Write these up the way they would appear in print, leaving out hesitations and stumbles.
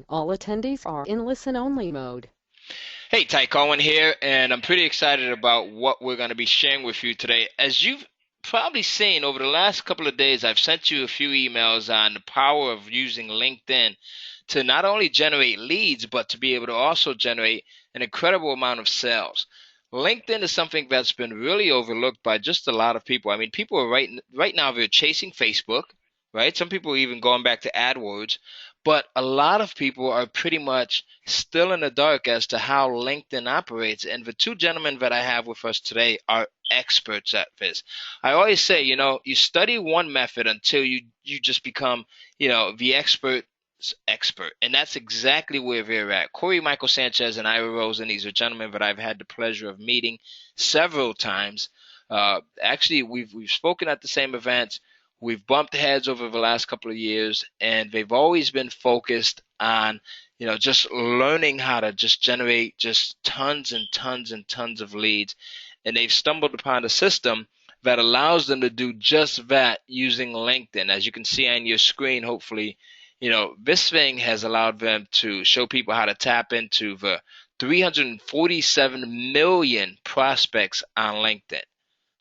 All attendees are in listen-only mode. Hey, Ty Cohen here, and I'm pretty excited about what we're going to be sharing with you today. As you've probably seen over the last couple of days, I've sent you a few emails on the power of using LinkedIn to not only generate leads, but to be able to also generate an incredible amount of sales. LinkedIn is something that's been really overlooked by just a lot of people. I mean, people are right now they're chasing Facebook, right? Some people are even going back to AdWords, but a lot of people are pretty much still in the dark as to how LinkedIn operates. And the two gentlemen that I have with us today are experts at this. I always say, you study one method until you just become, the expert. And that's exactly where they're at. Corey Michael Sanchez and Ira Rosen, these are gentlemen that I've had the pleasure of meeting several times. Actually, we've spoken at the same events. We've bumped heads over the last couple of years, and they've always been focused on, just learning how to just generate just tons and tons and tons of leads. And they've stumbled upon a system that allows them to do just that using LinkedIn. As you can see on your screen, hopefully, this thing has allowed them to show people how to tap into the 347 million prospects on LinkedIn.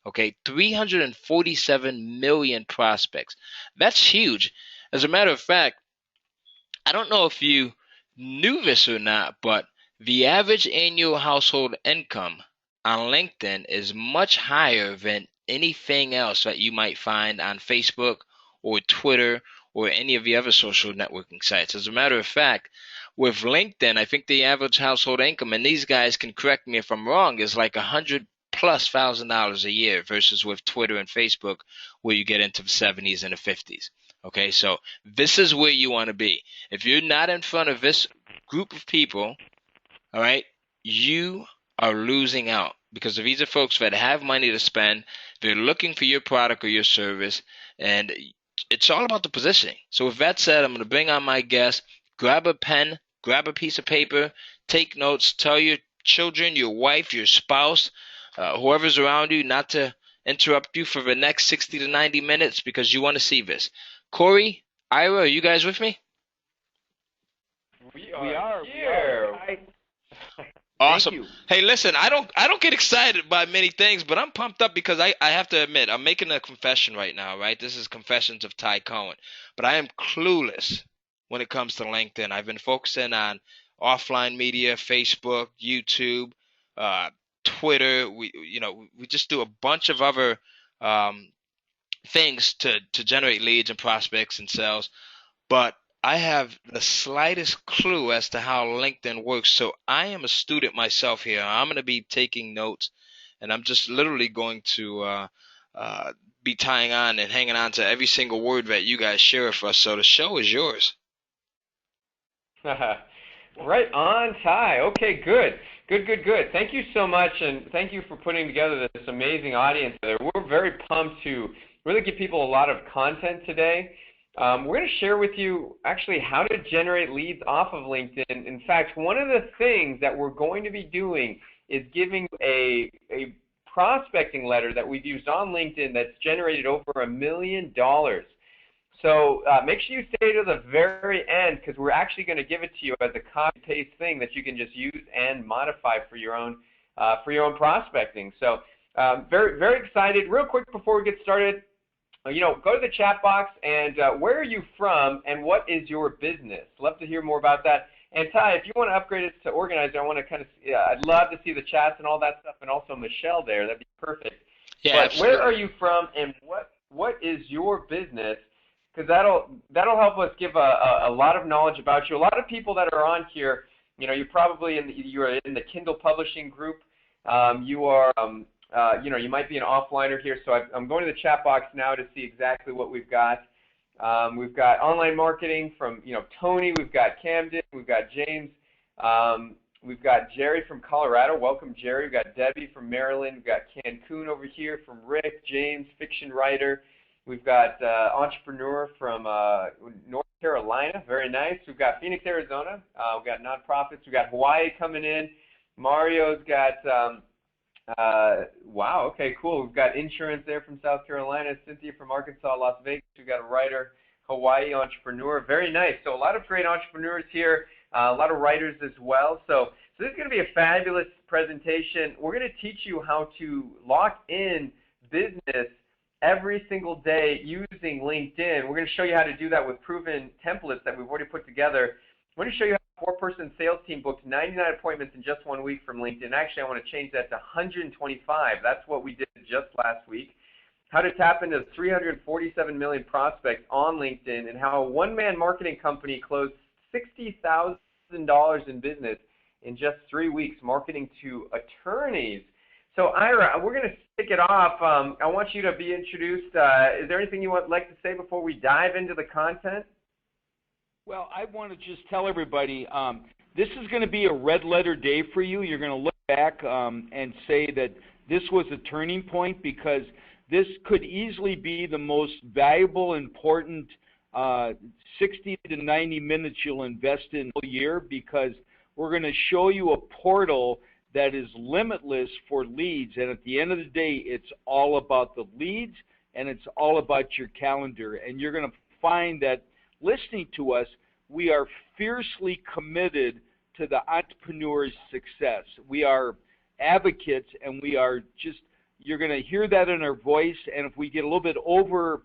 Okay, 347 million prospects. That's huge. As a matter of fact, I don't know if you knew this or not, but the average annual household income on LinkedIn is much higher than anything else that you might find on Facebook or Twitter or any of the other social networking sites. As a matter of fact, with LinkedIn, I think the average household income, and these guys can correct me if I'm wrong, is like $100,000+ a year versus with Twitter and Facebook where you get into the 70s and the 50s. Okay, so this is where you want to be. If you're not in front of this group of people, all right, you are losing out because these are folks that have money to spend. They're looking for your product or your service, and it's all about the positioning. So with that said, I'm going to bring on my guest. Grab a pen, grab a piece of paper, take notes, tell your children, your wife, your spouse, whoever's around you not to interrupt you for the next 60 to 90 minutes because you want to see this. Corey, Ira, are you guys with me? We We are are, we are. here. Thank Awesome. you. Hey, listen, I don't get excited by many things, but I'm pumped up because I have to admit, I'm making a confession right now, right? This is Confessions of Ty Cohen. But I am clueless when it comes to LinkedIn. I've been focusing on offline media, Facebook, YouTube, uh, Twitter. We just do a bunch of other um, things to generate leads and prospects and sales, but I have the slightest clue as to how LinkedIn works. So I am a student myself here. I'm going to be taking notes, and I'm just literally going to uh, be tying on and hanging on to every single word that you guys share with us. So the show is yours. Right on, Ty. Okay, good. Good, good, good. Thank you so much, and thank you for putting together this amazing audience there. We're very pumped to really give people a lot of content today. We're going to share with you actually how to generate leads off of LinkedIn. In fact, one of the things that we're going to be doing is giving a prospecting letter that we've used on LinkedIn that's generated over $1 million. So make sure you stay to the very end because we're actually going to give it to you as a copy-paste thing that you can just use and modify for your own prospecting. So very, very excited. Real quick before we get started, go to the chat box and where are you from and what is your business? Love to hear more about that. And Ty, if you want to upgrade it to organizer, I want to kind of, I'd love to see the chats and all that stuff, and also Michelle there. That'd be perfect. Yeah, But where absolutely. are you from and what is your business? Because that'll help us give a lot of knowledge about you. A lot of people that are on here, you're probably you're in the Kindle publishing group. You are you might be an offliner here. So I'm going to the chat box now to see exactly what we've got. We've got online marketing from Tony. We've got Camden. We've got James. We've got Jerry from Colorado. Welcome, Jerry. We've got Debbie from Maryland. We've got Cancun over here from Rick, James, fiction writer. We've got entrepreneur from North Carolina. Very nice. We've got Phoenix, Arizona. We've got nonprofits. We've got Hawaii coming in. Mario's got, wow, okay, cool. We've got insurance there from South Carolina. Cynthia from Arkansas, Las Vegas. We've got a writer Hawaii entrepreneur. Very nice. So a lot of great entrepreneurs here, a lot of writers as well. So this is going to be a fabulous presentation. We're going to teach you how to lock in business every single day using LinkedIn. We're going to show you how to do that with proven templates that we've already put together. We're going to show you how a 4-person sales team booked 99 appointments in just 1 week from LinkedIn. Actually, I want to change that to 125. That's what we did just last week. How to tap into 347 million prospects on LinkedIn, and how a one-man marketing company closed $60,000 in business in just 3 weeks, marketing to attorneys. So, Ira, we're going to kick it off. I want you to be introduced. Is there anything you would like to say before we dive into the content? Well, I want to just tell everybody, this is going to be a red letter day for you. You're going to look back and say that this was a turning point, because this could easily be the most valuable, important 60 to 90 minutes you'll invest in all year, because we're going to show you a portal that is limitless for leads. And at the end of the day, it's all about the leads, and it's all about your calendar. And you're going to find that listening to us, we are fiercely committed to the entrepreneur's success. We are advocates, and we are just, you're going to hear that in our voice. And if we get a little bit over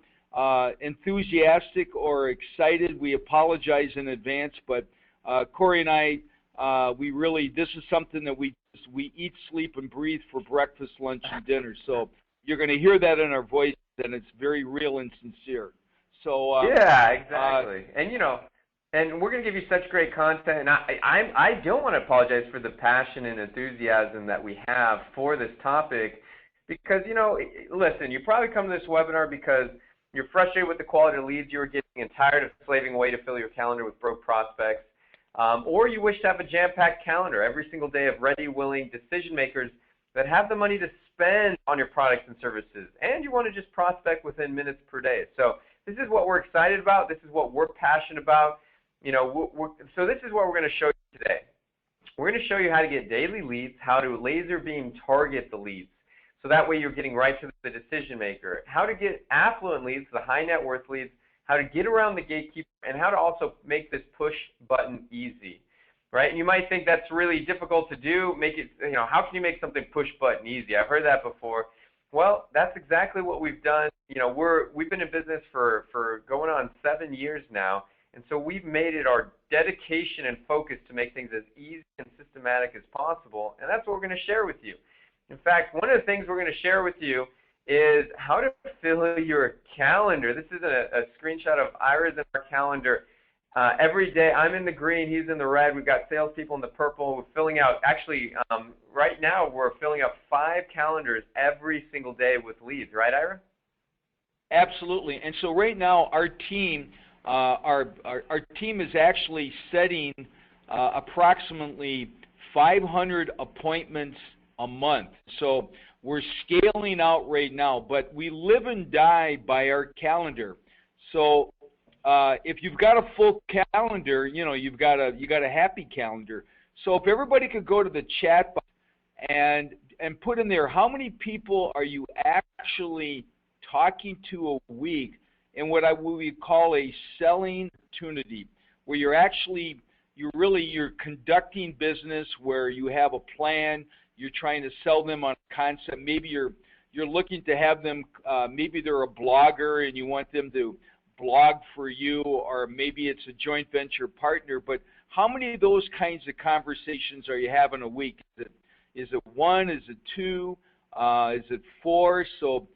enthusiastic or excited, we apologize in advance. But Corey and I, we really, this is something that we eat, sleep, and breathe for breakfast, lunch, and dinner. So you're going to hear that in our voice, and it's very real and sincere. So yeah, exactly. And and we're going to give you such great content. And I don't want to apologize for the passion and enthusiasm that we have for this topic, because listen, you probably come to this webinar because you're frustrated with the quality of leads you were getting and tired of slaving away to fill your calendar with broke prospects. Or you wish to have a jam-packed calendar every single day of ready, willing decision makers that have the money to spend on your products and services, and you want to just prospect within minutes per day. So this is what we're excited about. This is what we're passionate about. So this is what we're going to show you today. We're going to show you how to get daily leads, how to laser beam target the leads, so that way you're getting right to the decision maker, how to get affluent leads, the high net worth leads, how to get around the gatekeeper, and how to also make this push button easy, right? And you might think that's really difficult to do. Make it, how can you make something push button easy? I've heard that before. Well, that's exactly what we've done. We've been in business for going on 7 years now, and so we've made it our dedication and focus to make things as easy and systematic as possible, and that's what we're going to share with you. In fact, one of the things we're going to share with you is how to fill your calendar. This is a screenshot of Ira's in our calendar. Every day, I'm in the green, he's in the red. We've got salespeople in the purple. We're filling out, actually, right now, we're filling up 5 calendars every single day with leads. Right, Ira? Absolutely. And so right now, our team, our team is actually setting approximately 500 appointments a month. So we're scaling out right now, but we live and die by our calendar. So if you've got a full calendar, you've got a happy calendar. So if everybody could go to the chat box and put in there, how many people are you actually talking to a week in what we call a selling opportunity, where you're conducting business, where you have a plan. You're trying to sell them on a concept. Maybe you're looking to have them, maybe they're a blogger and you want them to blog for you, or maybe it's a joint venture partner. But how many of those kinds of conversations are you having a week? Is it 1? Is it 2? Is it 4? So,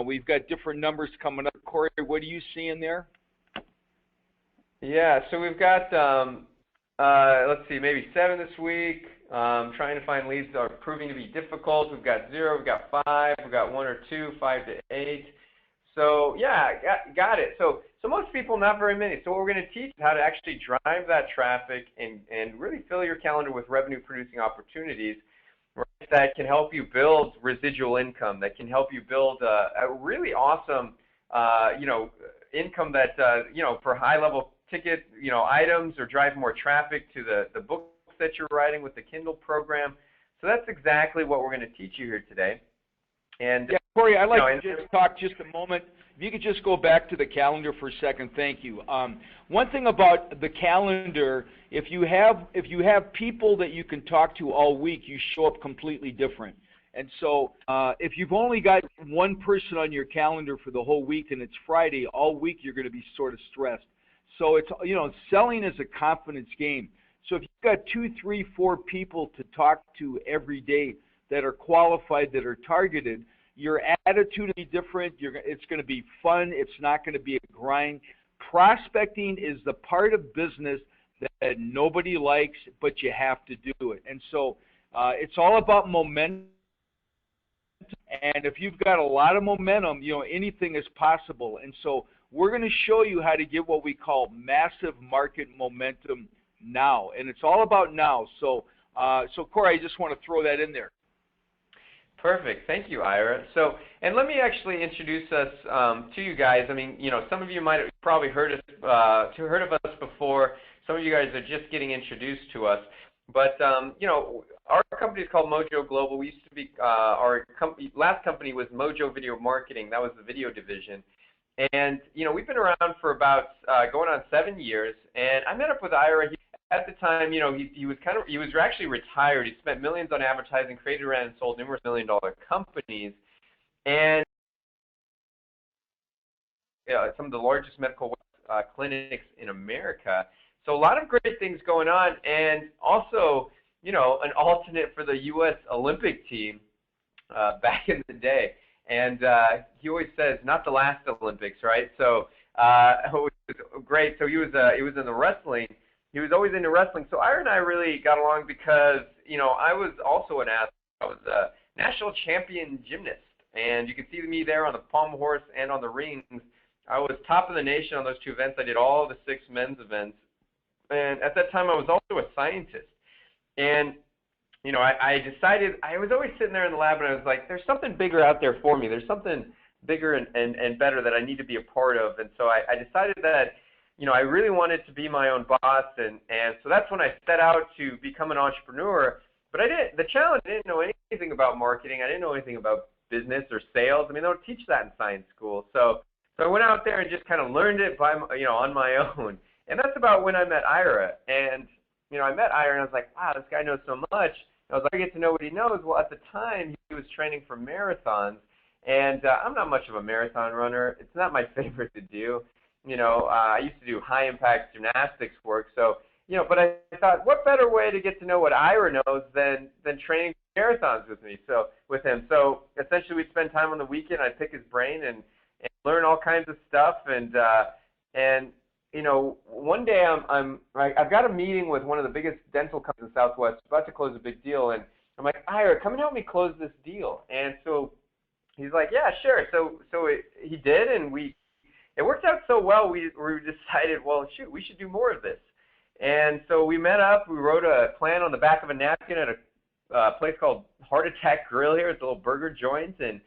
we've got different numbers coming up. Corey, what are you seeing there? Yeah, so we've got, let's see, maybe 7 this week. Trying to find leads that are proving to be difficult. We've got 0, we've got 5, we've got 1 or 2, 5 to 8. So yeah, got it. So most people, not very many. So what we're going to teach is how to actually drive that traffic and really fill your calendar with revenue producing opportunities, right, that can help you build residual income, that can help you build a really awesome, income that, for high level ticket, items, or drive more traffic to the book that you're writing with the Kindle program. So that's exactly what we're going to teach you here today. And Yeah, Corey, I'd like and to just talk just a moment. If you could just go back to the calendar for a second, thank you. One thing about the calendar, if you have people that you can talk to all week, you show up completely different. And so if you've only got one person on your calendar for the whole week and it's Friday, all week you're going to be sort of stressed. So it's, selling is a confidence game. So if you've got 2, 3, 4 people to talk to every day that are qualified, that are targeted, your attitude will be different. It's going to be fun. It's not going to be a grind. Prospecting is the part of business that nobody likes, but you have to do it. And so it's all about momentum. And if you've got a lot of momentum, anything is possible. And so we're going to show you how to get what we call massive market momentum now. And it's all about now. So, Corey, I just want to throw that in there. Perfect. Thank you, Ira. So, and let me actually introduce us to you guys. I mean, some of you might have probably heard of us before. Some of you guys are just getting introduced to us. But, our company is called Mojo Global. We used to be, our last company was Mojo Video Marketing. That was the video division. And, we've been around for about going on 7 years. And I met up with Ira. At the time, he was actually retired. He spent millions on advertising, created, ran, and sold numerous million-dollar companies, and some of the largest medical clinics in America. So a lot of great things going on, and also, an alternate for the U.S. Olympic team back in the day. And he always says, not the last Olympics, right? So it was great. So he was in the wrestling. He was always into wrestling. So Ira and I really got along because, I was also an athlete. I was a national champion gymnast. And you can see me there on the pommel horse and on the rings. I was top of the nation on those 2 events. I did all the 6 men's events. And at that time, I was also a scientist. And, I decided, I was always sitting there in the lab and I was like, there's something bigger out there for me. There's something bigger and better that I need to be a part of. And so I decided that, I really wanted to be my own boss, and so that's when I set out to become an entrepreneur. But the challenge, I didn't know anything about marketing. I didn't know anything about business or sales. I mean, they don't teach that in science school. So I went out there and just kind of learned it on my own. And that's about when I met Ira. And, I met Ira and I was like, wow, this guy knows so much. I was like, I get to know what he knows. Well, at the time, he was training for marathons. And I'm not much of a marathon runner. It's not my favorite to do. I used to do high-impact gymnastics work, so, but I thought, what better way to get to know what Ira knows than training marathons with him. So essentially we'd spend time on the weekend, I'd pick his brain and learn all kinds of stuff, and one day I've got a meeting with one of the biggest dental companies in Southwest, about to close a big deal, and I'm like, Ira, come and help me close this deal. And so he's like, yeah, sure. So he did, and it worked out so well, we decided, well, shoot, we should do more of this. And so we met up, we wrote a plan on the back of a napkin at a place called Heart Attack Grill here. It's a little burger joint, and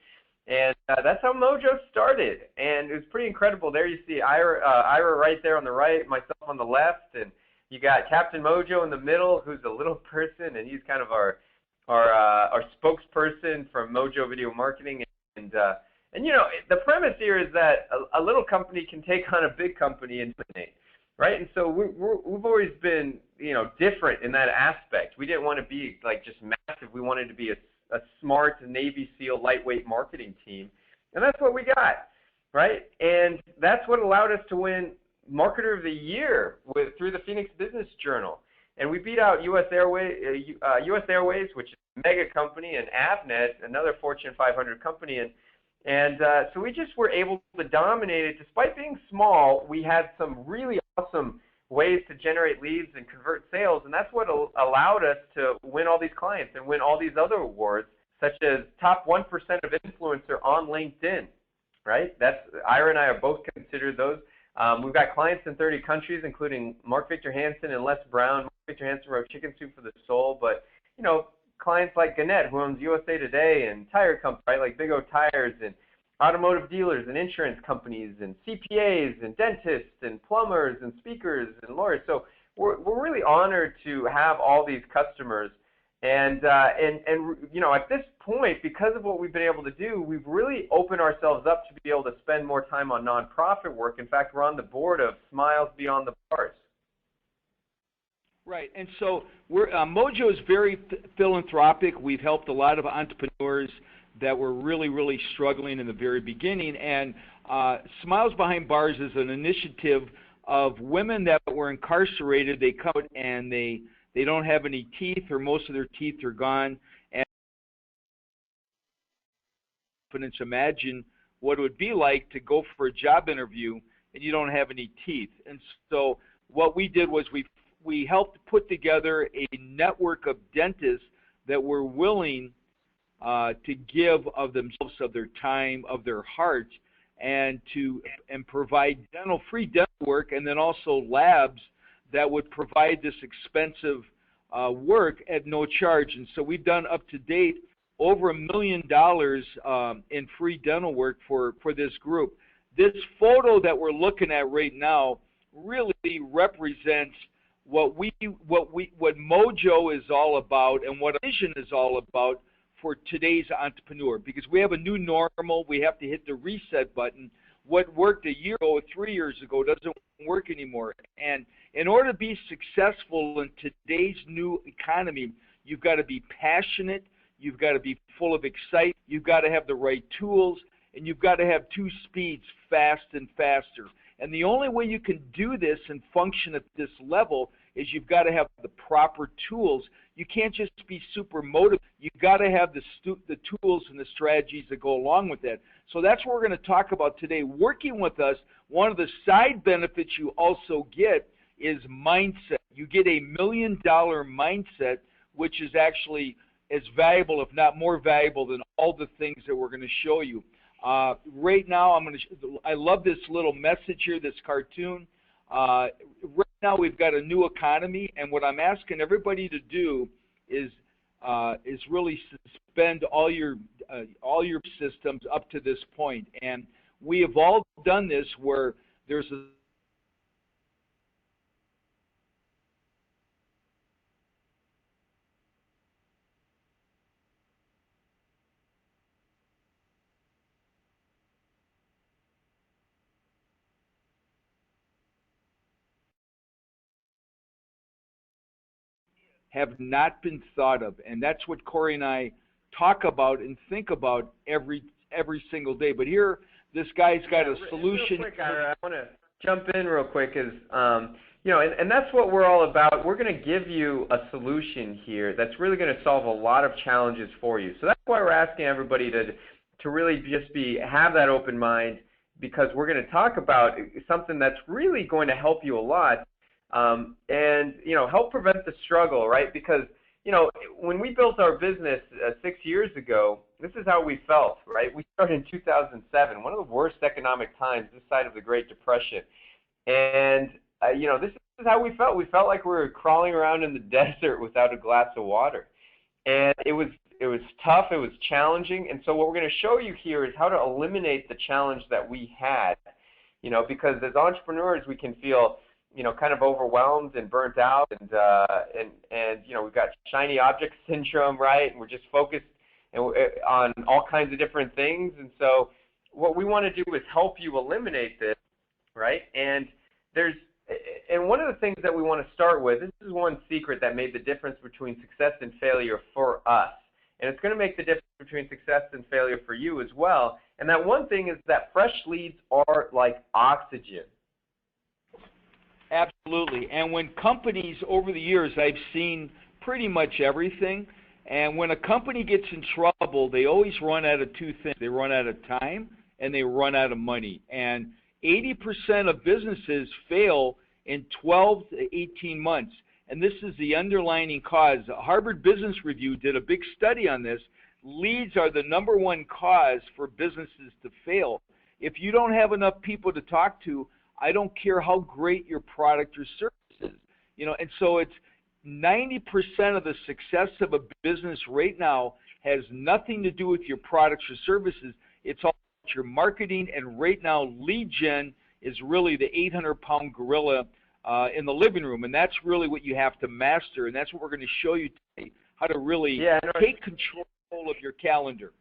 that's how Mojo started. And it was pretty incredible. There you see Ira right there on the right, myself on the left, and you got Captain Mojo in the middle, who's a little person, and he's kind of our spokesperson from Mojo Video Marketing. And the premise here is that a little company can take on a big company and dominate, right? And so we've always been, different in that aspect. We didn't want to be like just massive. We wanted to be a smart Navy SEAL lightweight marketing team, and that's what we got, right? And that's what allowed us to win Marketer of the Year through the Phoenix Business Journal. And we beat out U.S. Airways, which is a mega company, and Avnet, another Fortune 500 company, and so we just were able to dominate it. Despite being small, we had some really awesome ways to generate leads and convert sales, and that's what allowed us to win all these clients and win all these other awards, such as top 1% of influencer on LinkedIn, right? Ira and I are both considered those. We've got clients in 30 countries, including Mark Victor Hansen and Les Brown. Mark Victor Hansen wrote Chicken Soup for the Soul, but, clients like Gannett, who owns USA Today, and tire companies, right, like Big O Tires, and automotive dealers and insurance companies and CPAs and dentists and plumbers and speakers and lawyers. So we're really honored to have all these customers And you know, at this point, because of what we've been able to do, we've really opened ourselves up to be able to spend more time on nonprofit work. In fact, we're on the board of Smiles Beyond the Bars. Right, and so we're Mojo is very philanthropic. We've helped a lot of entrepreneurs that were really struggling in the very beginning, and Smiles Behind Bars is an initiative of women that were incarcerated. They come out and they don't have any teeth, or most of their teeth are gone, and imagine what it would be like to go for a job interview and you don't have any teeth. And so what we did was we helped put together a network of dentists that were willing to give of themselves, of their time, of their heart, and provide free dental work, and then also labs that would provide this expensive work at no charge. And so we've done up to date over $1 million in free dental work for this group. This photo that we're looking at right now really represents what Mojo is all about and what our vision is all about for today's entrepreneur, because we have a new normal. We have to hit the reset button. What worked a year ago or 3 years ago doesn't work anymore. And in order to be successful in today's new economy, you've got to be passionate, you've got to be full of excitement, you've got to have the right tools, and you've got to have two speeds, fast and faster. And the only way you can do this and function at this level is you've got to have the proper tools. You can't just be super motivated. You've got to have the tools and the strategies that go along with that. So that's what we're going to talk about today. Working with us, one of the side benefits you also get is mindset. You get a $1 million mindset, which is actually as valuable, if not more valuable, than all the things that we're going to show you. Right now, I love this little message here, this cartoon. Right now, we've got a new economy, and what I'm asking everybody to do is really suspend all your systems up to this point. And we have all done this where there's a have not been thought of, and that's what Corey and I talk about and think about every single day. But here, this guy's got a solution. Real quick, I want to jump in real quick. You know, and that's what we're all about. We're going to give you a solution here that's really going to solve a lot of challenges for you. So that's why we're asking everybody to really just have that open mind, because we're going to talk about something that's really going to help you a lot. And, you know, help prevent the struggle, right? Because, you know, when we built our business 6 years ago, this is how we felt, right? We started in 2007, one of the worst economic times this side of the Great Depression. And, you know, this is how we felt. We felt like we were crawling around in the desert without a glass of water. And it was tough, it was challenging. And so what we're going to show you here is how to eliminate the challenge that we had, you know, because as entrepreneurs, we can feel, you know, kind of overwhelmed and burnt out, and you know, we've got shiny object syndrome, right? And we're just focused on all kinds of different things. And so what we want to do is help you eliminate this, right? And one of the things that we want to start with, this is one secret that made the difference between success and failure for us. And it's going to make the difference between success and failure for you as well. And that one thing is that fresh leads are like oxygen. Absolutely. And when companies, over the years, I've seen pretty much everything. And when a company gets in trouble, they always run out of two things. They run out of time and they run out of money. And 80% of businesses fail in 12 to 18 months. And this is the underlying cause. Harvard Business Review did a big study on this. Leads are the #1 cause for businesses to fail. If you don't have enough people to talk to, I don't care how great your product or service is. You know, and so it's 90% of the success of a business right now has nothing to do with your products or services. It's all about your marketing, and right now lead gen is really the 800-pound gorilla in the living room, and that's really what you have to master, and that's what we're going to show you today, how to really take control of your calendar.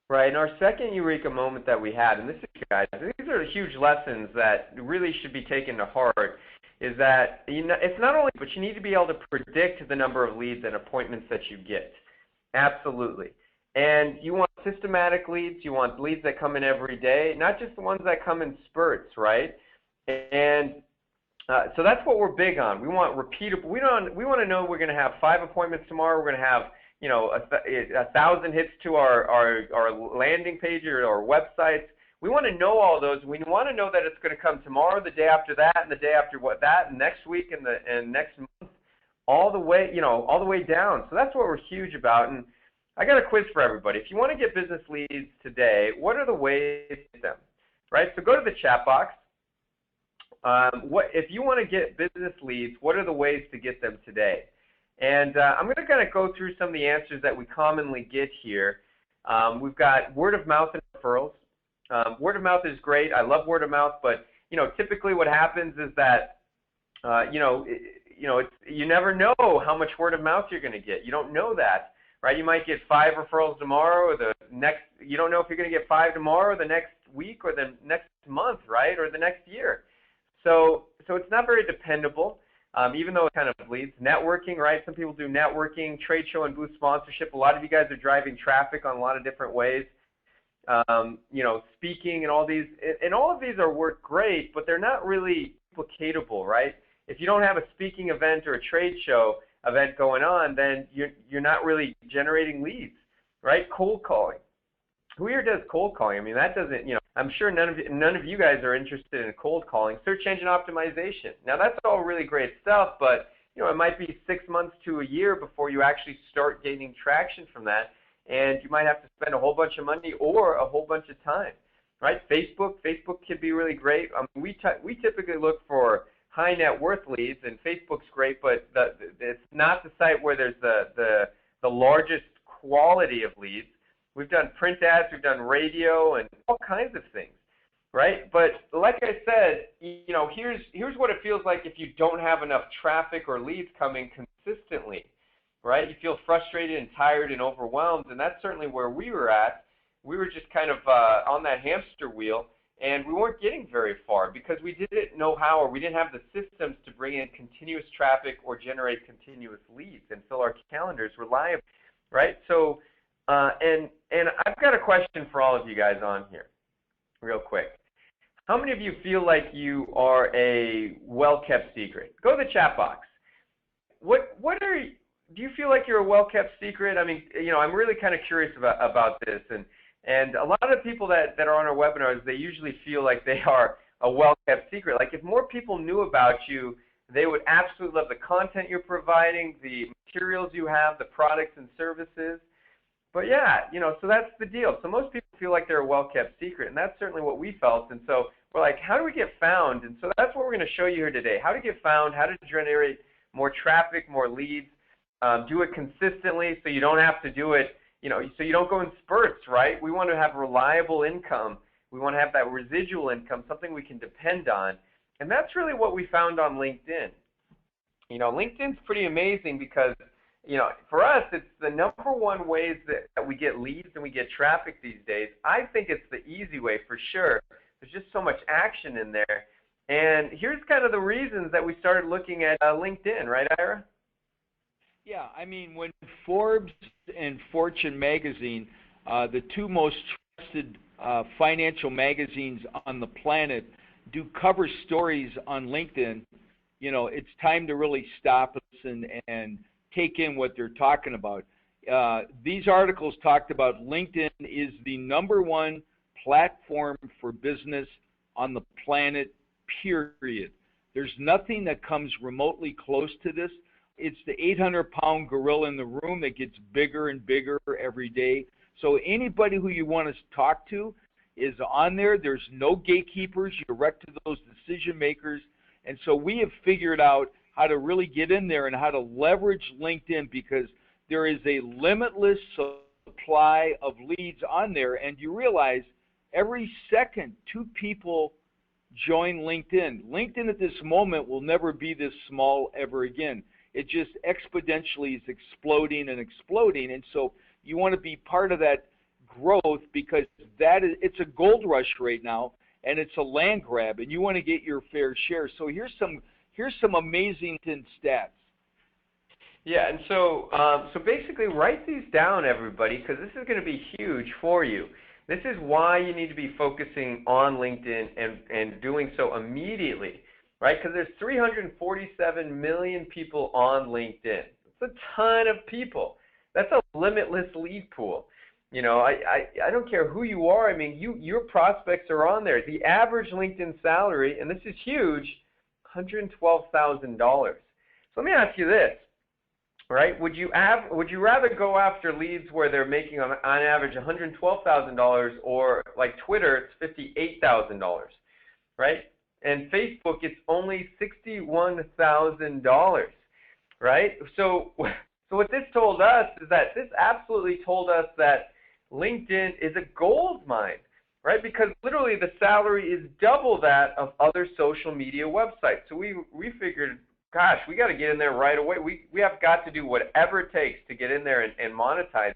Right, and our second eureka moment that we had, and this is, guys, these are huge lessons that really should be taken to heart, is that it's not only, but you need to be able to predict the number of leads and appointments that you get. Absolutely. And you want systematic leads, you want leads that come in every day, not just the ones that come in spurts, right? And so that's what we're big on. We want repeatable. We want to know we're going to have 5 appointments tomorrow. We're going to have 1,000 hits to our landing page or our websites. We want to know all those. We want to know that it's going to come tomorrow, the day after that, and the day after that, and next week, and next month, all the way down. So that's what we're huge about. And I got a quiz for everybody. If you want to get business leads today, what are the ways to get them? Right. So go to the chat box. If you want to get business leads, what are the ways to get them today? And I'm going to kind of go through some of the answers that we commonly get here. We've got word of mouth and referrals. Word of mouth is great. I love word of mouth, but typically what happens is that you never know how much word of mouth you're going to get. You don't know that, right? You might get 5 referrals tomorrow, or you don't know if you're going to get 5 tomorrow, or the next week, or the next month, right, or the next year. So it's not very dependable. Even though it kind of leads. Networking, right? Some people do networking, trade show and booth sponsorship. A lot of you guys are driving traffic on a lot of different ways. Speaking and all these. And all of these work great, but they're not really duplicatable, right? If you don't have a speaking event or a trade show event going on, then you're not really generating leads, right? Cold calling. Who here does cold calling? I mean, that doesn't, I'm sure none of you guys are interested in cold calling. Search engine optimization. Now, that's all really great stuff, but, it might be 6 months to a year before you actually start gaining traction from that, and you might have to spend a whole bunch of money or a whole bunch of time, right? Facebook can be really great. We typically look for high net worth leads, and Facebook's great, but it's not the site where there's the largest quality of leads. We've done print ads, we've done radio, and all kinds of things, right? But like I said, here's what it feels like if you don't have enough traffic or leads coming consistently, right? You feel frustrated and tired and overwhelmed, and that's certainly where we were at. We were just kind of on that hamster wheel, and we weren't getting very far because we didn't know how, or we didn't have the systems to bring in continuous traffic or generate continuous leads and fill our calendars reliably, right? So. And I've got a question for all of you guys on here, real quick. How many of you feel like you are a well-kept secret? Go to the chat box. Do you feel like you're a well-kept secret? I mean, I'm really kind of curious about this, and a lot of people that are on our webinars, they usually feel like they are a well-kept secret. Like if more people knew about you, they would absolutely love the content you're providing, the materials you have, the products and services. But yeah, so that's the deal. So most people feel like they're a well-kept secret, and that's certainly what we felt. And so we're like, how do we get found? And so that's what we're going to show you here today, how to get found, how to generate more traffic, more leads, do it consistently so you don't have to do it, so you don't go in spurts, right? We want to have reliable income. We want to have that residual income, something we can depend on. And that's really what we found on LinkedIn. LinkedIn's pretty amazing because for us, it's the number one ways that we get leads and we get traffic these days. I think it's the easy way for sure. There's just so much action in there. And here's kind of the reasons that we started looking at LinkedIn, right, Ira? Yeah, I mean, when Forbes and Fortune magazine, the 2 most trusted financial magazines on the planet, do cover stories on LinkedIn, it's time to really stop and take in what they're talking about. These articles talked about LinkedIn is the #1 platform for business on the planet, period. There's nothing that comes remotely close to this. It's the 800-pound gorilla in the room that gets bigger and bigger every day. So anybody who you want to talk to is on there. There's no gatekeepers. You're direct to those decision makers. And so we have figured out how to really get in there and how to leverage LinkedIn because there is a limitless supply of leads on there, and you realize every second 2 people join LinkedIn. LinkedIn at this moment will never be this small ever again. It just exponentially is exploding and exploding, and so you want to be part of that growth because it's a gold rush right now, and it's a land grab, and you want to get your fair share. So here's some amazing stats. Yeah, and so basically write these down, everybody, because this is going to be huge for you. This is why you need to be focusing on LinkedIn and doing so immediately, right? Because there's 347 million people on LinkedIn. That's a ton of people. That's a limitless lead pool. You know, I don't care who you are. I mean, your prospects are on there. The average LinkedIn salary, and this is huge, $112,000. So let me ask you this. Right? Would you rather go after leads where they're making on average $112,000, or like Twitter, it's $58,000, right? And Facebook, it's only $61,000, right? So what this told us is that this absolutely told us that LinkedIn is a gold mine, right? Because literally the salary is double that of other social media websites. So we figured, gosh, we got to get in there right away. We have got to do whatever it takes to get in there and monetize.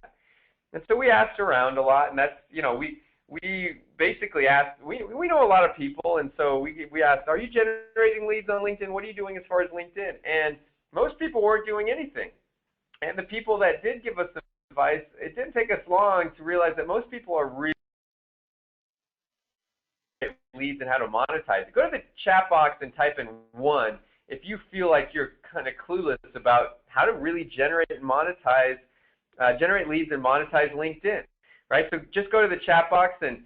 And so we asked around a lot, and that's, you know, we basically asked, we know a lot of people, and so we asked, are you generating leads on LinkedIn? What are you doing as far as LinkedIn? And most people weren't doing anything. And the people that did give us advice, it didn't take us long to realize that most people are really leads and how to monetize it. Go to the chat box and type in 1 if you feel like you're kind of clueless about how to really generate and monetize, generate leads and monetize LinkedIn, right? So just go to the chat box and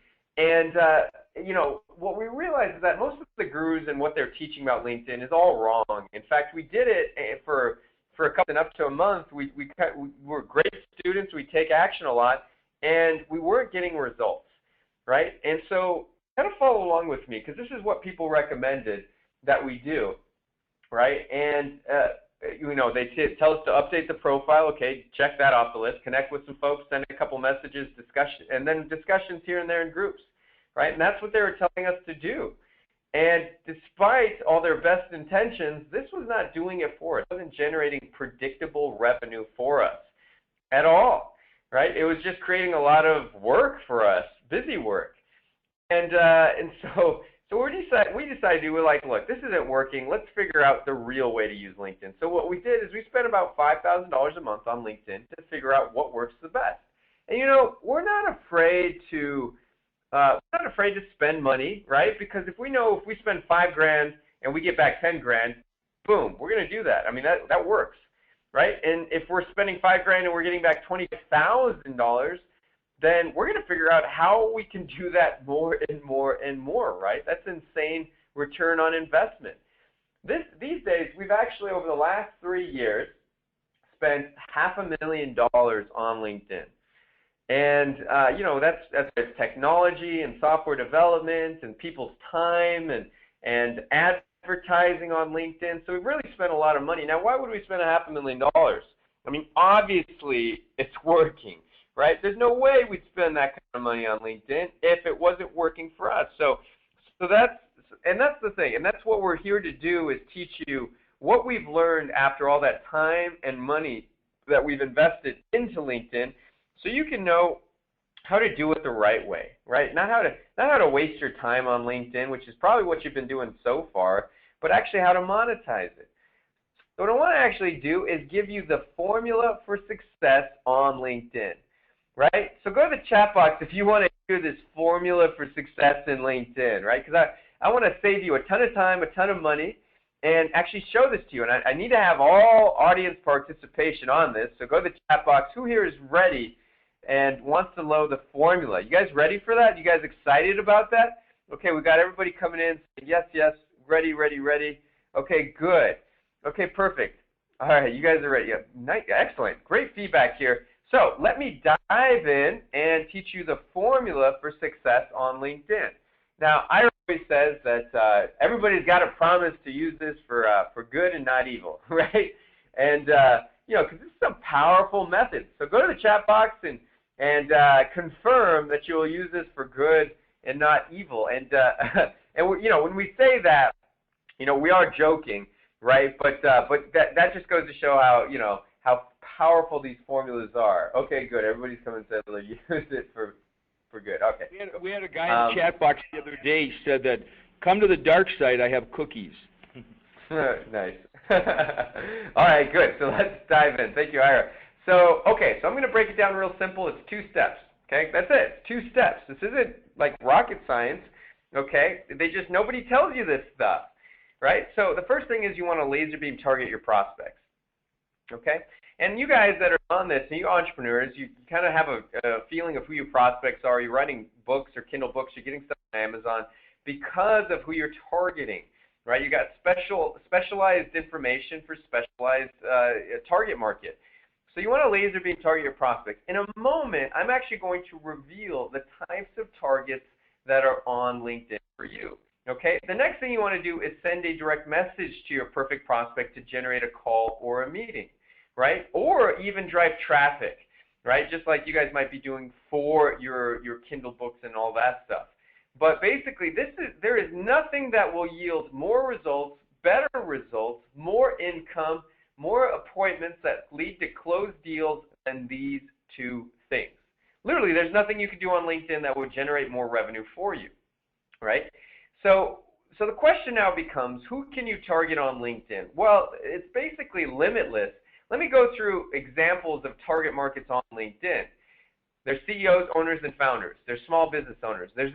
you know, what we realize is that most of the gurus and what they're teaching about LinkedIn is all wrong. In fact, we did it for a couple and up to a month. We were great students. We take action a lot, and we weren't getting results, right? And so kind of follow along with me, because this is what people recommended that we do. Right, and you know, they tell us to update the profile. Okay, check that off the list. Connect with some folks, send a couple messages, discussion, and then discussions here and there in groups. Right, and that's what they were telling us to do. And despite all their best intentions, this was not doing it for us. It wasn't generating predictable revenue for us at all. Right, it was just creating a lot of work for us, busy work, and so. So we decided, we're like, look, this isn't working. Let's figure out the real way to use LinkedIn. So what we did is we spent about $5,000 a month on LinkedIn to figure out what works the best. And you know, we're not afraid to spend money, right? Because if we know if we spend $5,000 and we get back $10,000, boom, we're going to do that. I mean, that works, right? And if we're spending $5,000 and we're getting back $20,000, then we're going to figure out how we can do that more and more and more, right? That's insane return on investment. These days, we've actually, over the last 3 years, spent $500,000 on LinkedIn. And, you know, that's technology and software development and people's time and advertising on LinkedIn. So we've really spent a lot of money. Now, why would we spend $500,000? I mean, obviously, it's working. Right? There's no way we'd spend that kind of money on LinkedIn if it wasn't working for us. So that's the thing, and that's what we're here to do, is teach you what we've learned after all that time and money that we've invested into LinkedIn, so you can know how to do it the right way, right? Not how to waste your time on LinkedIn, which is probably what you've been doing so far, but actually how to monetize it. So what I want to actually do is give you the formula for success on LinkedIn. Right? So go to the chat box if you want to hear this formula for success in LinkedIn, right? Because I want to save you a ton of time, a ton of money, and actually show this to you. And I need to have all audience participation on this. So go to the chat box. Who here is ready and wants to know the formula? You guys ready for that? You guys excited about that? Okay, we got everybody coming in. Yes, yes, ready, ready, ready. Okay, good. Okay, perfect. All right, you guys are ready. Yeah, nice, excellent. Great feedback here. So let me dive in and teach you the formula for success on LinkedIn. Now, I always says that everybody's got to promise to use this for good and not evil, right? And you know, because this is a powerful method. So go to the chat box and confirm that you will use this for good and not evil. And And when we say that, we are joking, right? But that just goes to show how powerful these formulas are. Okay, good. Everybody's coming and said they'll use it for good. Okay. We had a guy in the chat box the other day. He said that, come to the dark side, I have cookies. Nice. All right, good. So let's dive in. Thank you, Ira. So I'm going to break it down real simple. It's 2 steps. Okay, that's it. 2 steps. This isn't like rocket science. Okay, nobody tells you this stuff, right? So the first thing is you want to laser beam target your prospects. Okay, and you guys that are on this, and you entrepreneurs, you kind of have a feeling of who your prospects are. You're writing books or Kindle books. You're getting stuff on Amazon because of who you're targeting. Right, you got specialized information for specialized target market. So you want to laser beam target your prospects. In a moment, I'm actually going to reveal the types of targets that are on LinkedIn for you. Okay. The next thing you want to do is send a direct message to your perfect prospect to generate a call or a meeting, right? Or even drive traffic, right? Just like you guys might be doing for your Kindle books and all that stuff. But basically, there is nothing that will yield more results, better results, more income, more appointments that lead to closed deals than these 2 things. Literally, there's nothing you can do on LinkedIn that would generate more revenue for you, right? So the question now becomes, who can you target on LinkedIn? Well, it's basically limitless. Let me go through examples of target markets on LinkedIn. There's CEOs, owners, and founders. There's small business owners. There's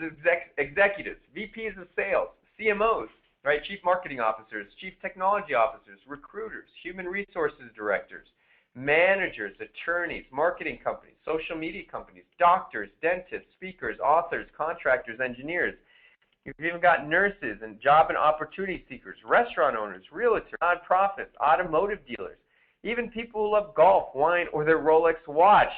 executives, VPs of sales, CMOs, right? Chief marketing officers, chief technology officers, recruiters, human resources directors, managers, attorneys, marketing companies, social media companies, doctors, dentists, speakers, authors, contractors, engineers. You've even got nurses and job and opportunity seekers, restaurant owners, realtors, nonprofits, automotive dealers, even people who love golf, wine, or their Rolex watch.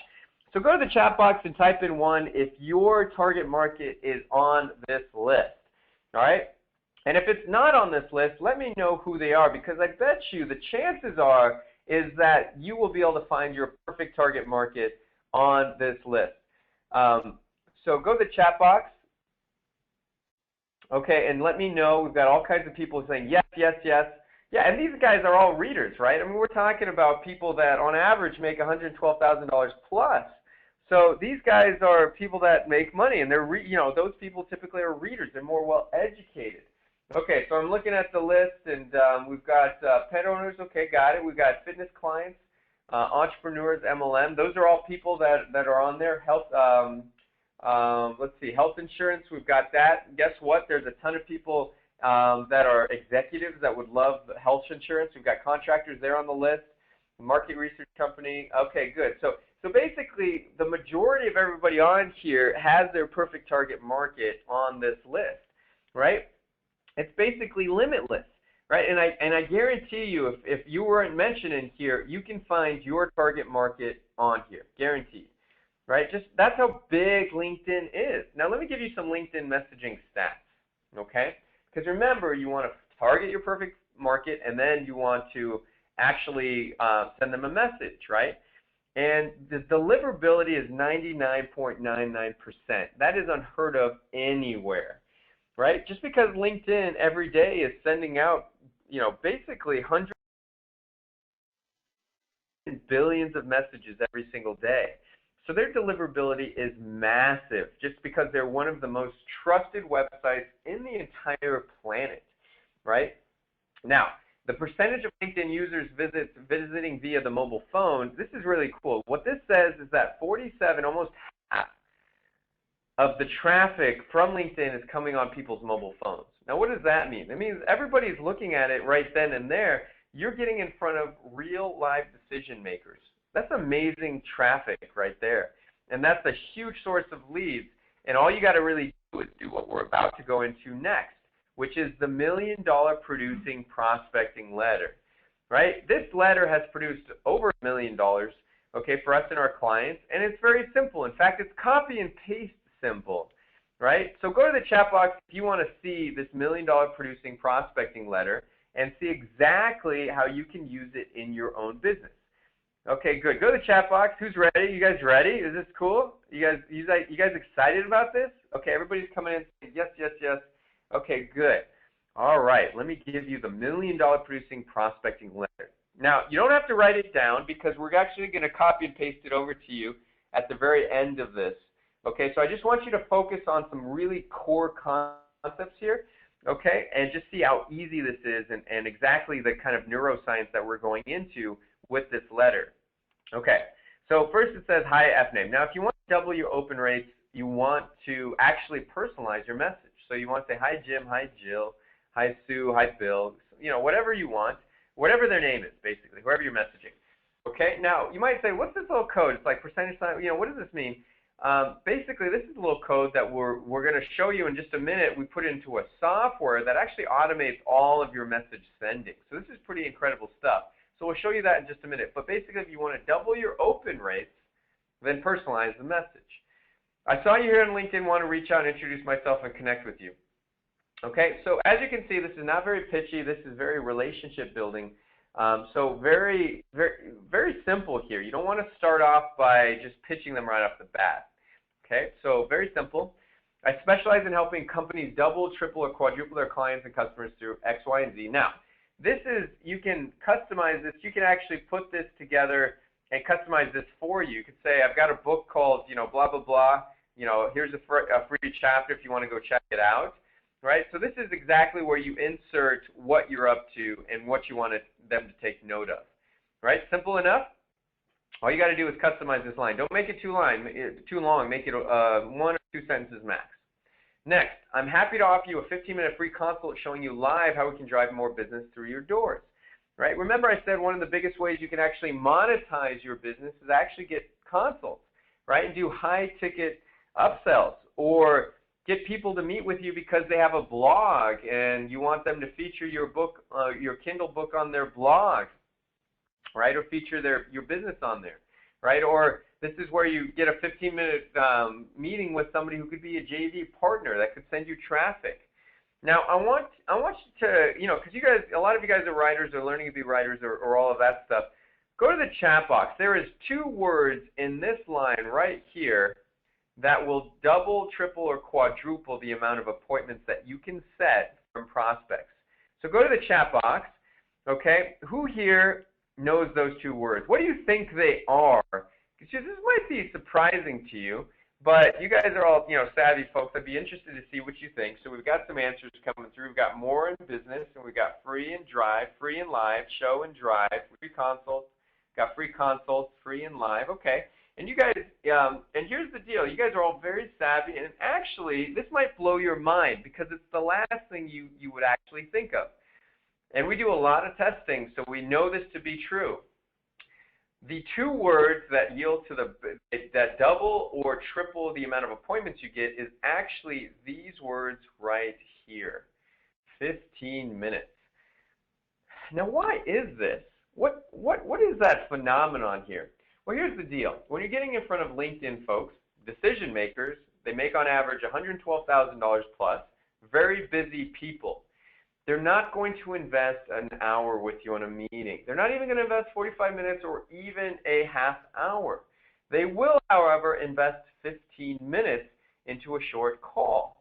So go to the chat box and type in 1 if your target market is on this list, all right? And if it's not on this list, let me know who they are, because I bet you the chances are is that you will be able to find your perfect target market on this list. So go to the chat box, okay, and let me know. We've got all kinds of people saying yes, yes, yes. Yeah, and these guys are all readers, right? I mean, we're talking about people that on average make $112,000 plus. So these guys are people that make money, and they're those people typically are readers. They're more well educated. Okay, so I'm looking at the list, and we've got pet owners. Okay, got it. We've got fitness clients, entrepreneurs, MLM. Those are all people that are on there. Health. Let's see, health insurance. We've got that. Guess what? There's a ton of people that are executives that would love health insurance. We've got contractors there on the list. Market research company. Okay, good. So basically, the majority of everybody on here has their perfect target market on this list, right? It's basically limitless, right? And I guarantee you, if you weren't mentioned in here, you can find your target market on here, guaranteed, right? Just that's how big LinkedIn is. Now, let me give you some LinkedIn messaging stats, okay? Because remember, you want to target your perfect market, and then you want to actually send them a message, right? And the deliverability is 99.99%. That is unheard of anywhere, right? Just because LinkedIn every day is sending out, basically hundreds and billions of messages every single day. So their deliverability is massive just because they're one of the most trusted websites in the entire planet, right? Now, the percentage of LinkedIn users visiting via the mobile phone, this is really cool. What this says is that 47, almost half of the traffic from LinkedIn is coming on people's mobile phones. Now, what does that mean? It means everybody's looking at it right then and there. You're getting in front of real live decision makers. That's amazing traffic right there. And that's a huge source of leads. And all you got to really do is do what we're about to go into next, which is the $1 million producing prospecting letter, right? This letter has produced over $1 million, okay, for us and our clients, and it's very simple. In fact, it's copy and paste simple, right? So go to the chat box if you want to see this $1 million producing prospecting letter and see exactly how you can use it in your own business. Okay, good. Go to the chat box. Who's ready? You guys ready? Is this cool? You guys excited about this? Okay, everybody's coming in saying yes, yes, yes. Okay, good. All right, let me give you the $1,000,000 producing prospecting letter. Now, you don't have to write it down because we're actually going to copy and paste it over to you at the very end of this. Okay, so I just want you to focus on some really core concepts here, okay, and just see how easy this is and exactly the kind of neuroscience that we're going into with this letter. Okay, so first it says, hi, FName. Now, if you want to double your open rates, you want to actually personalize your message. So you want to say, hi, Jim, hi, Jill, hi, Sue, hi, Bill, you know, whatever you want, whatever their name is, basically, whoever you're messaging. Okay, now, you might say, what's this little code? It's like percentage sign, you know, what does this mean? Basically, this is a little code that we're going to show you in just a minute. We put it into a software that actually automates all of your message sending. So this is pretty incredible stuff. So we'll show you that in just a minute. But basically, if you want to double your open rates, then personalize the message. I saw you here on LinkedIn, want to reach out and introduce myself and connect with you. Okay, so as you can see, this is not very pitchy. This is very relationship building. So very, very, very simple here. You don't want to start off by just pitching them right off the bat. Okay, so very simple. I specialize in helping companies double, triple, or quadruple their clients and customers through X, Y, and Z. Now, this is, you can customize this. You can actually put this together and customize this for you. You could say, I've got a book called, you know, blah, blah, blah. You know, here's a free chapter if you want to go check it out. Right? So this is exactly where you insert what you're up to and what you want them to take note of. Right? Simple enough. All you got to do is customize this line. Don't make it too long. Make it 1 or 2 sentences max. Next, I'm happy to offer you a 15-minute free consult showing you live how we can drive more business through your doors. Right? Remember I said one of the biggest ways you can actually monetize your business is actually get consults, right? And do high-ticket upsells or get people to meet with you because they have a blog and you want them to feature your book, your Kindle book on their blog, right? Or feature your business on there, right? Or this is where you get a 15-minute meeting with somebody who could be a JV partner that could send you traffic. Now, I want you to, you know, because you guys, a lot of you guys are writers or learning to be writers or all of that stuff. Go to the chat box. There is 2 words in this line right here that will double, triple, or quadruple the amount of appointments that you can set from prospects. So go to the chat box, okay? Who here knows those 2 words? What do you think they are? Because this might be surprising to you, but you guys are all, you know, savvy folks. I'd be interested to see what you think. So we've got some answers coming through. We've got more in business, and we've got free and drive, free and live, show and drive, free consults, got free consults, free and live. Okay. And you guys, and here's the deal. You guys are all very savvy, and actually, this might blow your mind because it's the last thing you would actually think of. And we do a lot of testing, so we know this to be true. The 2 words that yield to that double or triple the amount of appointments you get is actually these words right here, 15 minutes. Now, why is this? What is that phenomenon here? Well, here's the deal. When you're getting in front of LinkedIn folks, decision makers, they make on average $112,000 plus, very busy people. They're not going to invest an hour with you on a meeting. They're not even going to invest 45 minutes or even a half hour. They will, however, invest 15 minutes into a short call,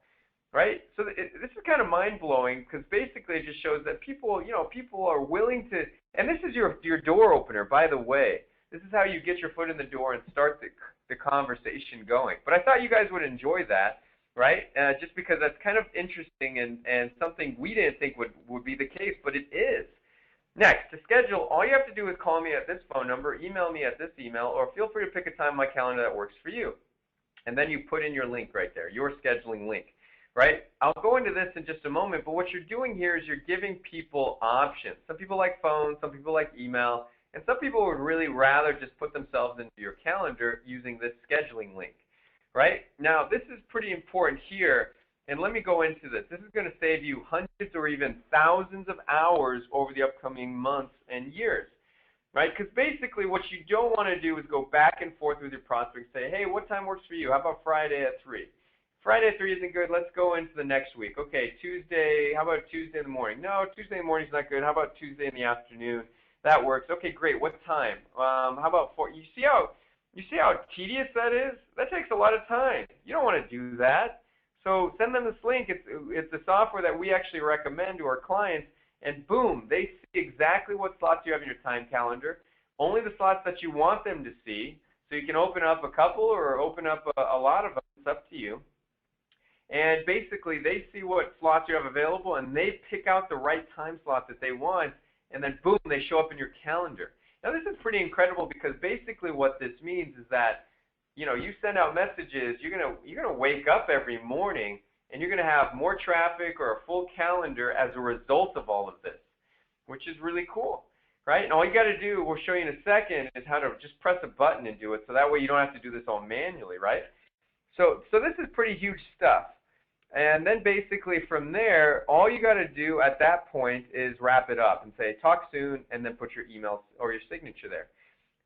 right? So this is kind of mind-blowing because basically it just shows that people, you know, people are willing to, and this is your door opener, by the way. This is how you get your foot in the door and start the conversation going. But I thought you guys would enjoy that, right? Just because that's kind of interesting and something we didn't think would be the case, but it is. Next, to schedule, all you have to do is call me at this phone number, email me at this email, or feel free to pick a time on my calendar that works for you. And then you put in your link right there, your scheduling link, right? I'll go into this in just a moment, but what you're doing here is you're giving people options. Some people like phone, some people like email, and some people would really rather just put themselves into your calendar using this scheduling link, right? Now, this is pretty important here, and let me go into this. This is going to save you hundreds or even thousands of hours over the upcoming months and years, right? Because basically what you don't want to do is go back and forth with your prospect and say, hey, what time works for you? How about Friday at 3? Friday at 3 isn't good. Let's go into the next week. Okay, Tuesday, how about Tuesday in the morning? No, Tuesday in the morning is not good. How about Tuesday in the afternoon? That works. Okay, great. What time? How about 4? You see how tedious that is? That takes a lot of time. You don't want to do that. So send them this link. It's the software that we actually recommend to our clients, and boom, they see exactly what slots you have in your time calendar, only the slots that you want them to see. So you can open up a couple or open up a lot of them. It's up to you. And basically, they see what slots you have available, and they pick out the right time slot that they want, and then boom, they show up in your calendar. Now, this is pretty incredible because basically what this means is that, you send out messages, you're gonna wake up every morning, and you're gonna have more traffic or a full calendar as a result of all of this, which is really cool, right? And all you got to do, we'll show you in a second, is how to just press a button and do it, so that way you don't have to do this all manually, right? So this is pretty huge stuff. And then basically from there, all you got to do at that point is wrap it up and say, talk soon, and then put your email or your signature there.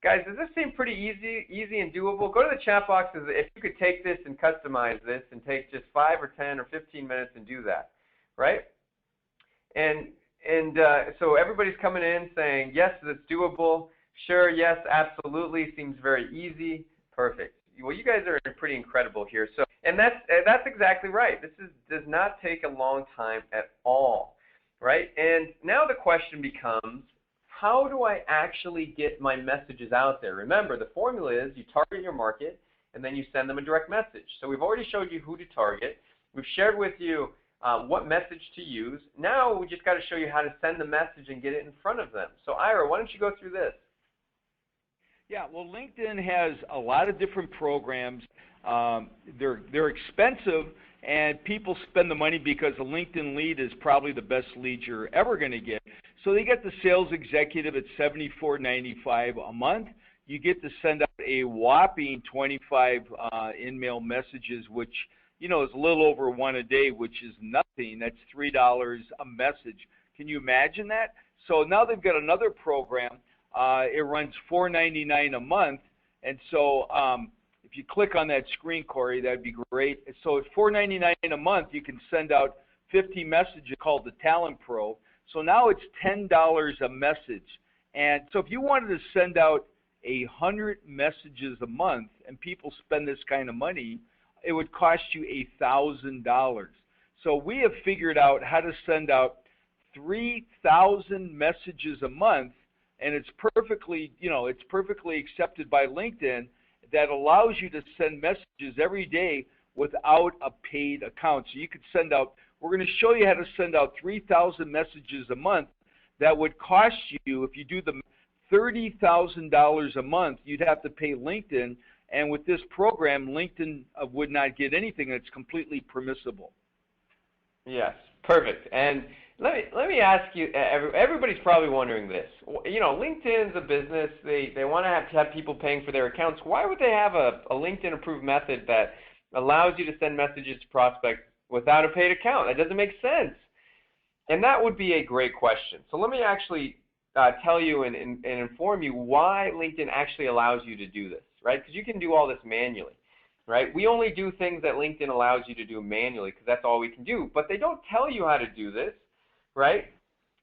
Guys, does this seem pretty easy and doable? Go to the chat boxes if you could take this and customize this and take just 5 or 10 or 15 minutes and do that, right? And so everybody's coming in saying, yes, that's doable. Sure, yes, absolutely, seems very easy. Perfect. Well, you guys are pretty incredible here. So, and that's exactly right. This does not take a long time at all, right? And now the question becomes, how do I actually get my messages out there? Remember, the formula is you target your market, and then you send them a direct message. So we've already showed you who to target. We've shared with you what message to use. Now we just got to show you how to send the message and get it in front of them. So Ira, why don't you go through this? Yeah, well, LinkedIn has a lot of different programs. They're expensive, and people spend the money because a LinkedIn lead is probably the best lead you're ever going to get. So they get the sales executive at $74.95 a month. You get to send out a whopping 25 in-mail messages, which is a little over one a day, which is nothing. That's $3 a message. Can you imagine that? So now they've got another program. It runs $4.99 a month, and so if you click on that screen, Corey, that'd be great. So at $4.99 a month, you can send out 50 messages called the Talent Pro. So now it's $10 a message. And so if you wanted to send out 100 messages a month and people spend this kind of money, it would cost you $1,000. So we have figured out how to send out 3,000 messages a month, and it's perfectly accepted by LinkedIn, that allows you to send messages every day without a paid account. So you could send out, we're going to show you how to send out 3,000 messages a month. That would cost you, if you do the $30,000 a month, you'd have to pay LinkedIn. And with this program, LinkedIn would not get anything. It's completely permissible. Yes, perfect. And let me ask you, everybody's probably wondering this. LinkedIn's a business. They want to have people paying for their accounts. Why would they have a LinkedIn-approved method that allows you to send messages to prospects without a paid account? That doesn't make sense. And that would be a great question. So let me actually tell you and inform you why LinkedIn actually allows you to do this, right? Because you can do all this manually, right? We only do things that LinkedIn allows you to do manually because that's all we can do. But they don't tell you how to do this, right?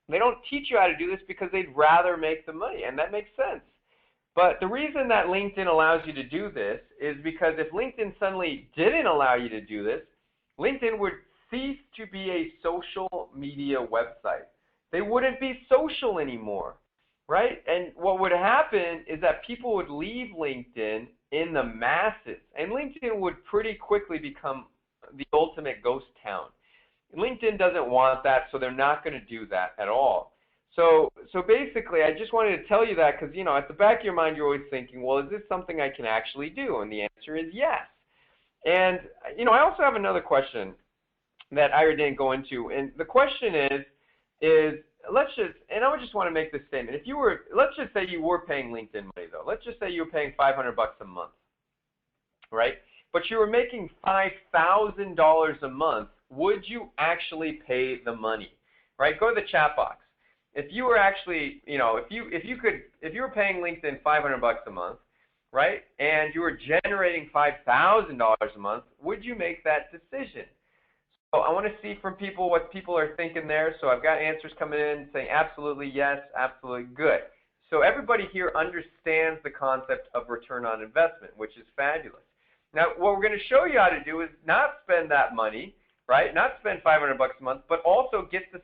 They don't teach you how to do this because they'd rather make the money, and that makes sense. But the reason that LinkedIn allows you to do this is because if LinkedIn suddenly didn't allow you to do this, LinkedIn would cease to be a social media website. They wouldn't be social anymore, right? And what would happen is that people would leave LinkedIn in the masses, and LinkedIn would pretty quickly become the ultimate ghost town. LinkedIn doesn't want that, so they're not going to do that at all. So basically, I just wanted to tell you that because, at the back of your mind, you're always thinking, well, is this something I can actually do? And the answer is yes. And, I also have another question that Ira didn't go into. And the question is and I just want to make this statement. Let's just say you were paying LinkedIn money, though. Let's just say you were paying $500 a month, right? But you were making $5,000 a month. Would you actually pay the money, right? Go to the chat box. If you were actually, if you were paying LinkedIn $500 a month, right, and you were generating $5,000 a month, would you make that decision? So I want to see from people what people are thinking there. So I've got answers coming in saying absolutely yes, absolutely good. So everybody here understands the concept of return on investment, which is fabulous. Now, what we're going to show you how to do is not spend that money, right? Not spend $500 a month, but also get the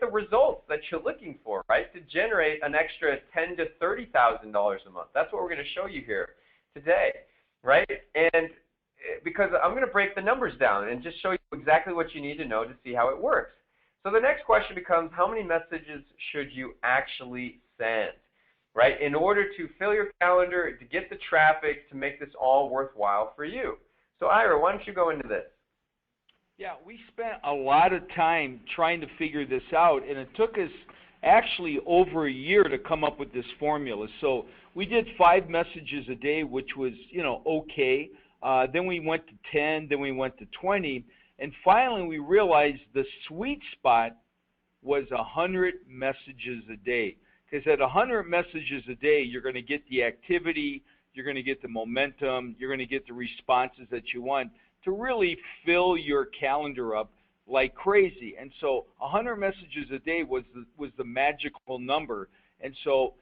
results that you're looking for, right? To generate an extra $10,000 to $30,000 a month. That's what we're going to show you here today, right? And because I'm going to break the numbers down and just show you exactly what you need to know to see how it works. So the next question becomes, how many messages should you actually send, right, in order to fill your calendar, to get the traffic, to make this all worthwhile for you? So Ira, why don't you go into this? Yeah, we spent a lot of time trying to figure this out, and it took us actually over a year to come up with this formula. So we did 5 messages a day, which was, okay. Then we went to 10, then we went to 20, and finally we realized the sweet spot was 100 messages a day. Because at 100 messages a day, you're going to get the activity, you're going to get the momentum, you're going to get the responses that you want to really fill your calendar up like crazy. And so 100 messages a day was the magical number. And so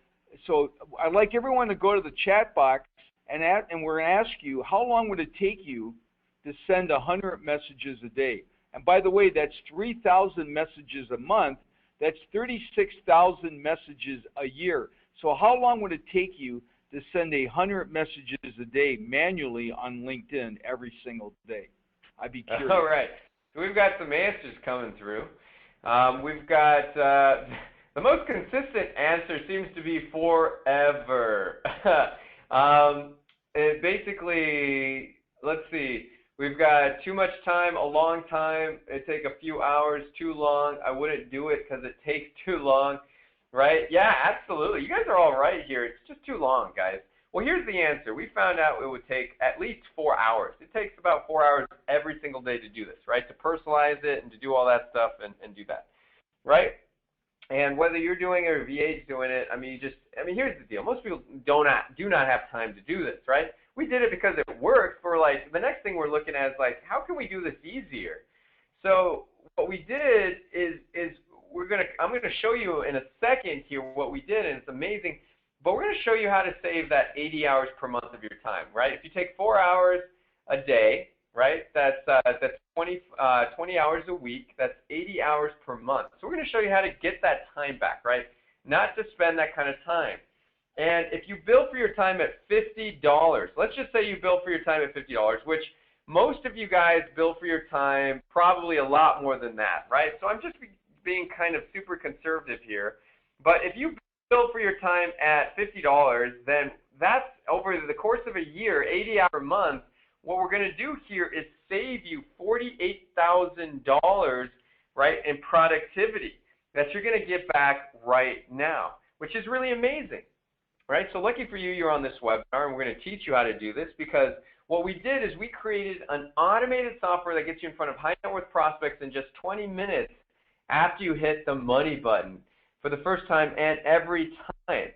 I'd like everyone to go to the chat box, and we're going to ask you, how long would it take you to send 100 messages a day? And by the way, that's 3,000 messages a month. That's 36,000 messages a year. So how long would it take you to send 100 messages a day manually on LinkedIn every single day? I'd be curious. All right. So we've got some answers coming through. We've got the most consistent answer seems to be forever. Basically, let's see. We've got too much time, a long time, it take a few hours, too long. I wouldn't do it because it takes too long, right? Yeah, absolutely. You guys are all right here. It's just too long, guys. Well, here's the answer. We found out it would take at least 4 hours. It takes about 4 hours every single day to do this, right? To personalize it and to do all that stuff and do that, right? And whether you're doing it or VA's doing it, here's the deal. Most people do not have time to do this, right? We did it because it worked. For like the next thing we're looking at is like, how can we do this easier? So what we did is I'm gonna show you in a second here what we did, and it's amazing. But we're gonna show you how to save that 80 hours per month of your time, right? If you take 4 hours a day, right? That's 20 hours a week. That's 80 hours per month. So we're gonna show you how to get that time back, right? Not to spend that kind of time. And if you bill for your time at $50, let's just say you bill for your time at $50, which most of you guys bill for your time probably a lot more than that, right? So I'm just being kind of super conservative here. But if you bill for your time at $50, then that's over the course of a year, 80 hour month. What we're going to do here is save you $48,000, right, in productivity that you're going to get back right now, which is really amazing. Right, so lucky for you, you're on this webinar, and we're going to teach you how to do this, because what we did is we created an automated software that gets you in front of high net worth prospects in just 20 minutes after you hit the money button for the first time and every time.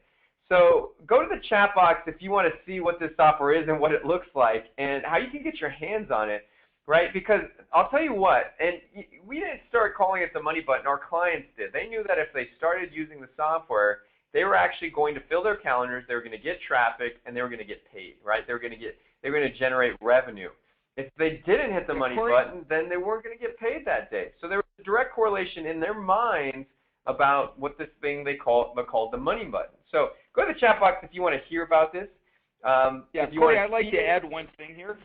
So go to the chat box if you want to see what this software is and what it looks like and how you can get your hands on it, right? Because I'll tell you what, and we didn't start calling it the money button, our clients did. They knew that if they started using the software, they were actually going to fill their calendars, they were going to get traffic, and they were going to get paid, right? They were going to generate revenue. If they didn't hit the money button, then they weren't going to get paid that day. So there was a direct correlation in their minds about what this thing they called the money button. So go to the chat box if you want to hear about this. Yeah, Corey, I'd like to add one thing here,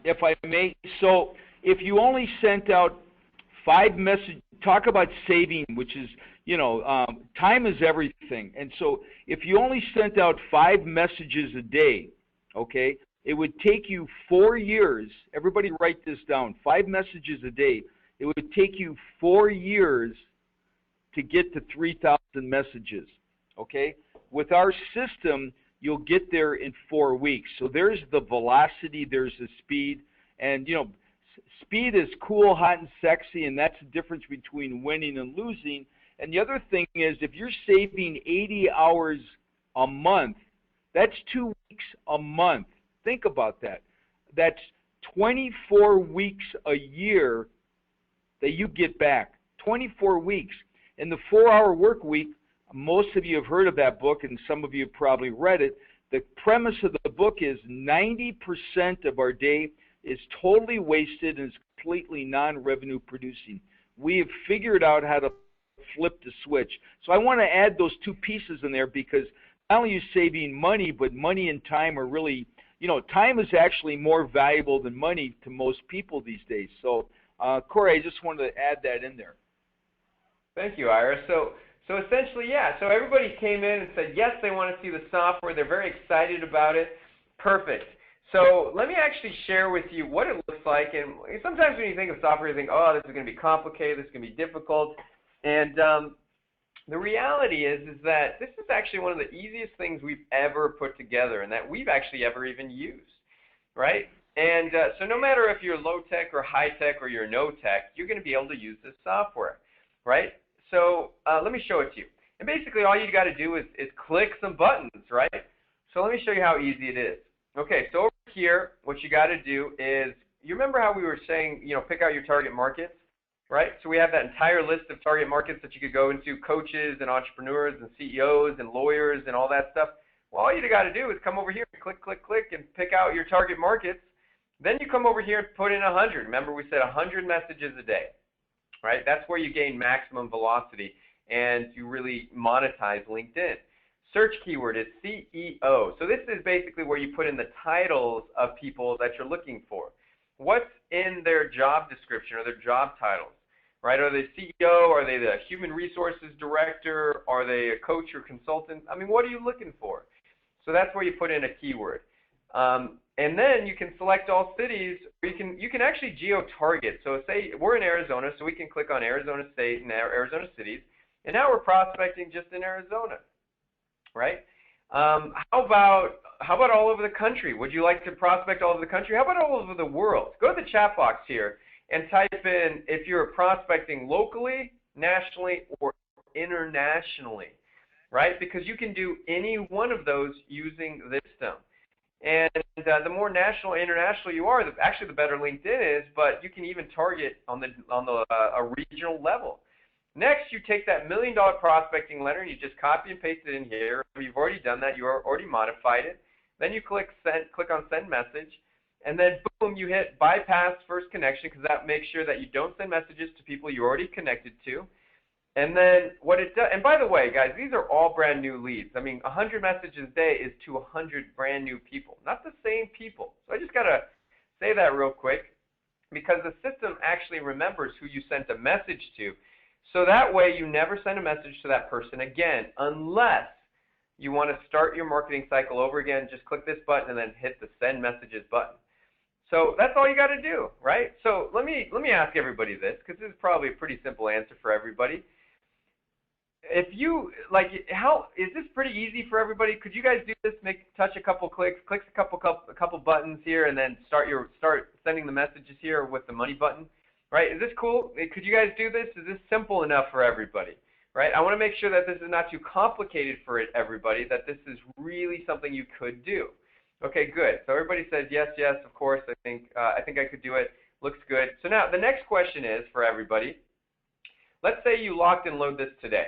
if I may. So if you only sent out 5 messages, talk about saving, which is, time is everything. And so if you only sent out 5 messages a day, okay, it would take you 4 years. Everybody write this down. 5 messages a day. It would take you 4 years to get to 3,000 messages, okay? With our system, you'll get there in 4 weeks. So there's the velocity, there's the speed, and, speed is cool, hot, and sexy, and that's the difference between winning and losing. And the other thing is, if you're saving 80 hours a month, that's 2 weeks a month. Think about that. That's 24 weeks a year that you get back. 24 weeks. In the 4-hour work week, most of you have heard of that book, and some of you have probably read it. The premise of the book is 90% of our day is totally wasted and is completely non-revenue producing. We have figured out how to flip the switch. So I want to add those two pieces in there, because not only are you saving money, but money and time are really, time is actually more valuable than money to most people these days. So, Corey, I just wanted to add that in there. Thank you, Ira. So essentially, yeah, so everybody came in and said, yes, they want to see the software. They're very excited about it. Perfect. So let me actually share with you what it looks like. And sometimes when you think of software, you think, oh, this is going to be complicated, this is going to be difficult. And the reality is that this is actually one of the easiest things we've ever put together and that we've actually ever even used, right? And so no matter if you're low tech or high tech or you're no tech, you're going to be able to use this software, right? So let me show it to you. And basically all you got to do is click some buttons, right? So let me show you how easy it is. Okay, so over here, what you got to do is, you remember how we were saying, pick out your target markets, right? So we have that entire list of target markets that you could go into, coaches and entrepreneurs and CEOs and lawyers and all that stuff. Well, all you got to do is come over here, click, click, click, and pick out your target markets. Then you come over here and put in 100. Remember, we said 100 messages a day, right? That's where you gain maximum velocity and you really monetize LinkedIn. Search keyword is CEO. So this is basically where you put in the titles of people that you're looking for. What's in their job description or their job titles, right? Are they CEO? Are they the human resources director? Are they a coach or consultant? I mean, what are you looking for? So that's where you put in a keyword. And then you can select all cities, or you can actually geo-target. So say we're in Arizona, so we can click on Arizona State and Arizona cities, and now we're prospecting just in Arizona, right? How about all over the country? Would you like to prospect all over the country? How about all over the world? Go to the chat box here and type in if you're prospecting locally, nationally, or internationally, right? Because you can do any one of those using this system. And the more national or international you are, actually the better LinkedIn is, but you can even target on a regional level. Next, you take that $1 million prospecting letter and you just copy and paste it in here. You've already done that. You already modified it. Then you click on send message, and then boom, you hit bypass first connection, because that makes sure that you don't send messages to people you're already connected to. And then what it does, and by the way, guys, these are all brand new leads. I mean, 100 messages a day is to 100 brand new people, not the same people. So I just got to say that real quick, because the system actually remembers who you sent a message to. So that way you never send a message to that person again, unless you want to start your marketing cycle over again. Just click this button and then hit the send messages button. So that's all you got to do, right? So let me ask everybody this, because this is probably a pretty simple answer for everybody. If you is this pretty easy for everybody? Could you guys do this? Touch a couple clicks, click a couple buttons here, and then start sending the messages here with the money button, right? Is this cool? Could you guys do this? Is this simple enough for everybody, right? I want to make sure that this is not too complicated for everybody. That this is really something you could do. Okay, good. So everybody says yes, yes, of course. I think I could do it. Looks good. So now the next question is for everybody. Let's say you locked and load this today.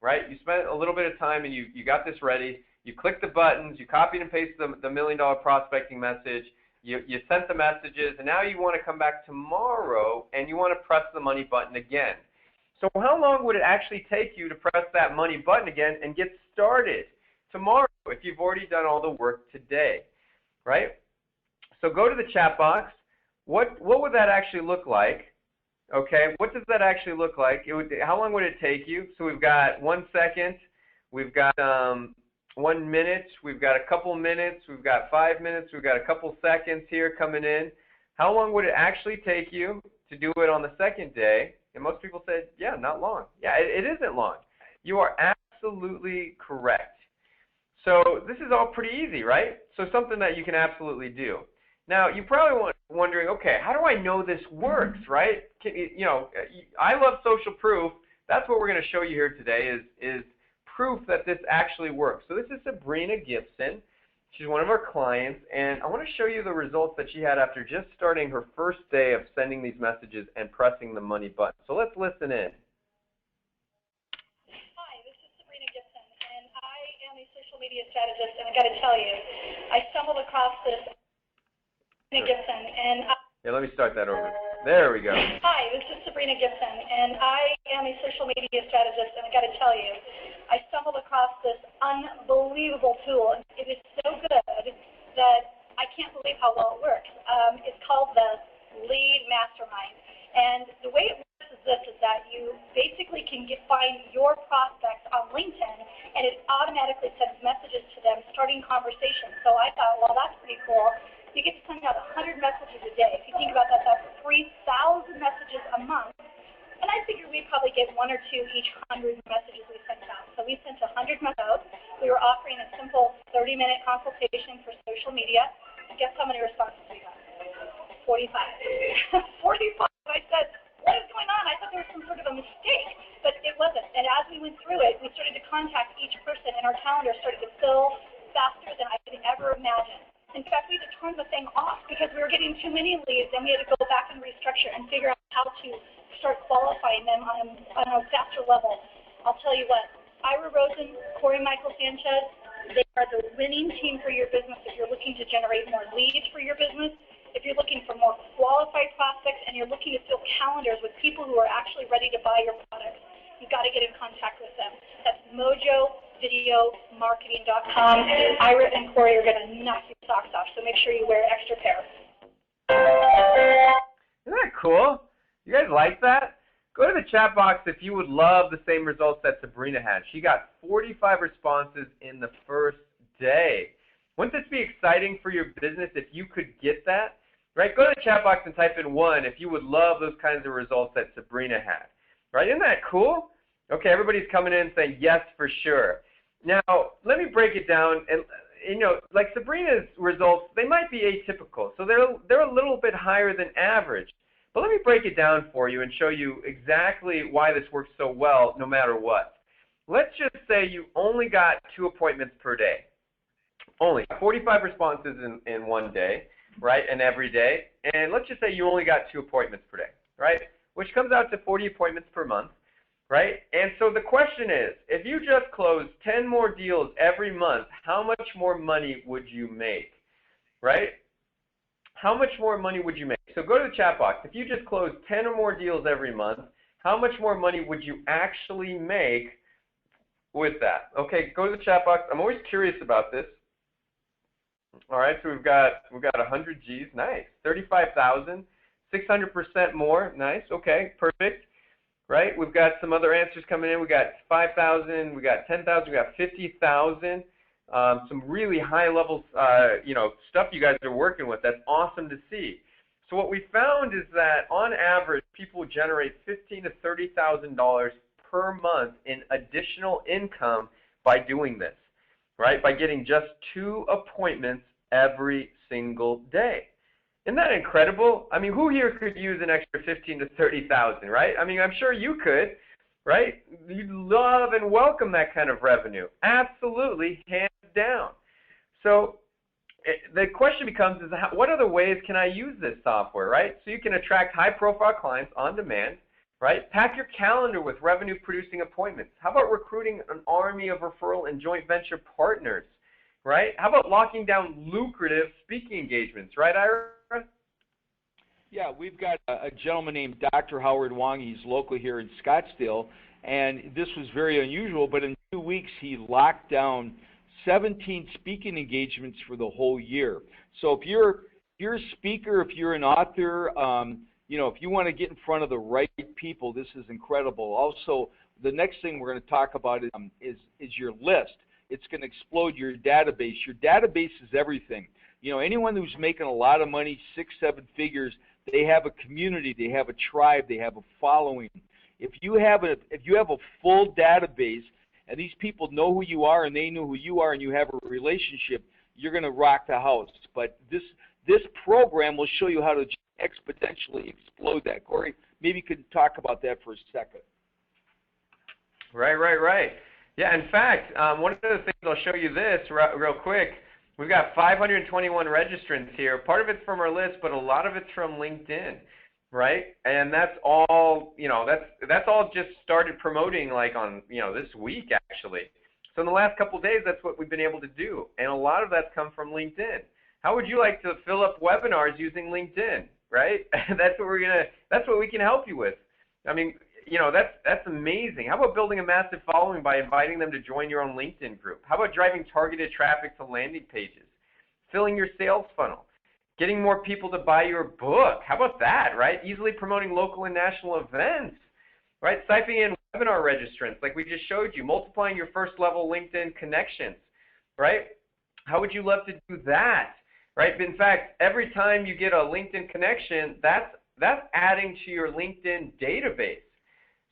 Right? You spent a little bit of time and you got this ready. You clicked the buttons, you copied and pasted the $1 million prospecting message, you sent the messages, and now you want to come back tomorrow and you want to press the money button again. So how long would it actually take you to press that money button again and get started tomorrow if you've already done all the work today, right? So go to the chat box. What would that actually look like? Okay, what does that actually look like? How long would it take you? So we've got 1 second, we've got 1 minute, we've got a couple minutes, we've got 5 minutes, we've got a couple seconds here coming in. How long would it actually take you to do it on the second day? And most people said, yeah, not long. Yeah, it isn't long. You are absolutely correct. So this is all pretty easy, right? So something that you can absolutely do. Now, you're probably wondering, okay, how do I know this works, right? I love social proof. That's what we're going to show you here today is proof that this actually works. So this is Sabrina Gibson. She's one of our clients, and I want to show you the results that she had after just starting her first day of sending these messages and pressing the money button. So let's listen in. Hi, this is Sabrina Gibson, and I am a social media media strategist, and I got to tell you, I stumbled across this Gibson, and yeah, let me start that over. There we go. Hi, this is Sabrina Gibson, and I am a social media strategist, and I got to tell you, I stumbled across this unbelievable tool, and it is so good that I can't believe how well it works. It's called the Lead Mastermind, and the way it works is this: is that you basically can find your prospects on LinkedIn, and it automatically sends messages to them, starting conversations. So I thought, well, that's pretty cool. You get to send out 100 messages a day. If you think about that, that's 3,000 messages a month. And I figured we'd probably get 1 or 2 each 100 messages we sent out. So we sent 100 messages out. We were offering a simple 30-minute consultation for social media. Guess how many responses we got? 45. 45. I said, what is going on? I thought there was some sort of a mistake, but it wasn't. And as we went through it, we started to contact each person, and our calendar started to fill faster than I could ever imagine. In fact, we had to turn the thing off because we were getting too many leads, and we had to go back and restructure and figure out how to start qualifying them on a faster level. I'll tell you what, Ira Rosen, Corey Michael Sanchez, they are the winning team for your business if you're looking to generate more leads for your business, if you're looking for more qualified prospects, and you're looking to fill calendars with people who are actually ready to buy your products. You've got to get in contact with them. That's mojovideomarketing.com. Ira and Corey are going to knock your socks off, so make sure you wear an extra pair. Isn't that cool? You guys like that? Go to the chat box if you would love the same results that Sabrina had. She got 45 responses in the first day. Wouldn't this be exciting for your business if you could get that? Right? Go to the chat box and type in 1 if you would love those kinds of results that Sabrina had. Right? Isn't that cool? Okay, everybody's coming in saying yes for sure. Now, let me break it down. And like Sabrina's results, they might be atypical. So they're a little bit higher than average. But let me break it down for you and show you exactly why this works so well no matter what. Let's just say you only got 2 appointments per day. Only 45 responses in one day, right, and every day. And let's just say you only got 2 appointments per day, right, which comes out to 40 appointments per month, right? And so the question is, if you just closed 10 more deals every month, how much more money would you make, right? How much more money would you make? So go to the chat box. If you just closed 10 or more deals every month, how much more money would you actually make with that? Okay, go to the chat box. I'm always curious about this. All right, so we've got 100 G's, nice. 35,000, 600% more, nice. Okay, perfect. Right? We've got some other answers coming in. We got 5,000, we got 10,000, we got 50,000. Some really high level, stuff you guys are working with. That's awesome to see. So what we found is that on average, people generate $15,000 to $30,000 per month in additional income by doing this, right? By getting just 2 appointments every single day. Isn't that incredible? I mean, who here could use an extra $15,000 to $30,000, right? I mean, I'm sure you could, right? You'd love and welcome that kind of revenue. Absolutely, hands down. So the question becomes, what other ways can I use this software, right? So you can attract high-profile clients on demand, right? Pack your calendar with revenue-producing appointments. How about recruiting an army of referral and joint venture partners, right? How about locking down lucrative speaking engagements, right, Ira? Yeah, we've got a gentleman named Dr. Howard Wong. He's local here in Scottsdale, and this was very unusual, but in 2 weeks he locked down 17 speaking engagements for the whole year. So if you're a speaker, if you're an author, if you want to get in front of the right people, this is incredible. Also, the next thing we're going to talk about is your list. It's going to explode your database. Your database is everything. Anyone who's making a lot of money, 6, 7 figures, they have a community, they have a tribe, they have a following. If you have a full database and these people know who you are and they know who you are and you have a relationship, you're going to rock the house. But this program will show you how to exponentially explode that. Corey, maybe you could talk about that for a second. Right. Yeah, in fact, one of the things I'll show you this real quick. We've got 521 registrants here. Part of it's from our list, but a lot of it's from LinkedIn, right? And that's all, that's all just started promoting like on, this week actually. So in the last couple of days, that's what we've been able to do. And a lot of that's come from LinkedIn. How would you like to fill up webinars using LinkedIn, right? That's what we can help you with. I mean, you know, that's amazing. How about building a massive following by inviting them to join your own LinkedIn group? How about driving targeted traffic to landing pages? Filling your sales funnel? Getting more people to buy your book? How about that, right? Easily promoting local and national events, right? Siphoning in webinar registrants like we just showed you. Multiplying your first level LinkedIn connections, right? How would you love to do that, right? In fact, every time you get a LinkedIn connection, that's adding to your LinkedIn database.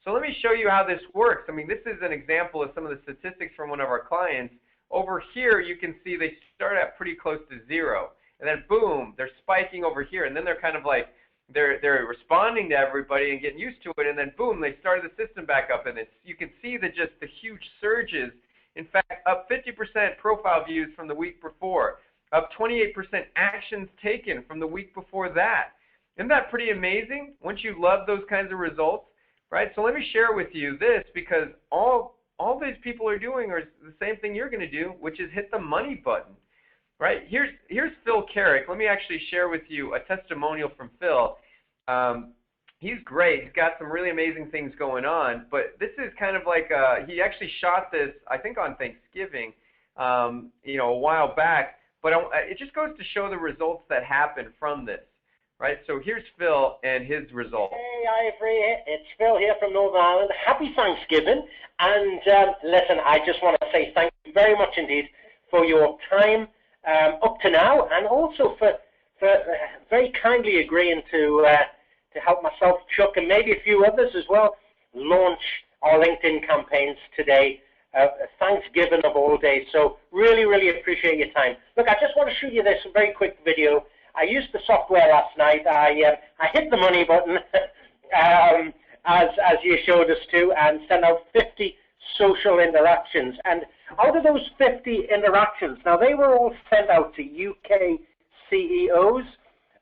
So let me show you how this works. I mean, this is an example of some of the statistics from one of our clients. Over here, you can see they start at pretty close to 0. And then boom, they're spiking over here. And then they're kind of like, they're responding to everybody and getting used to it. And then boom, they started the system back up. And you can see the huge surges. In fact, up 50% profile views from the week before. Up 28% actions taken from the week before that. Isn't that pretty amazing? Once you love those kinds of results, right? So let me share with you this, because all these people are doing are the same thing you're going to do, which is hit the money button, right? Here's Phil Carrick. Let me actually share with you a testimonial from Phil. He's great. He's got some really amazing things going on, but this is kind of like he actually shot this, I think, on Thanksgiving, you know, a while back. But it just goes to show the results that happen from this. Right, so here's Phil and his results. Hey Ivory, it's Phil here from Northern Ireland. Happy Thanksgiving, and listen, I just want to say thank you very much indeed for your time up to now, and also for very kindly agreeing to help myself, Chuck, and maybe a few others as well, launch our LinkedIn campaigns today. Thanksgiving of all days, so really, really appreciate your time. Look, I just want to show you this very quick video. I used the software last night. I hit the money button, as you showed us to, and sent out 50 social interactions. And out of those 50 interactions, now they were all sent out to UK CEOs,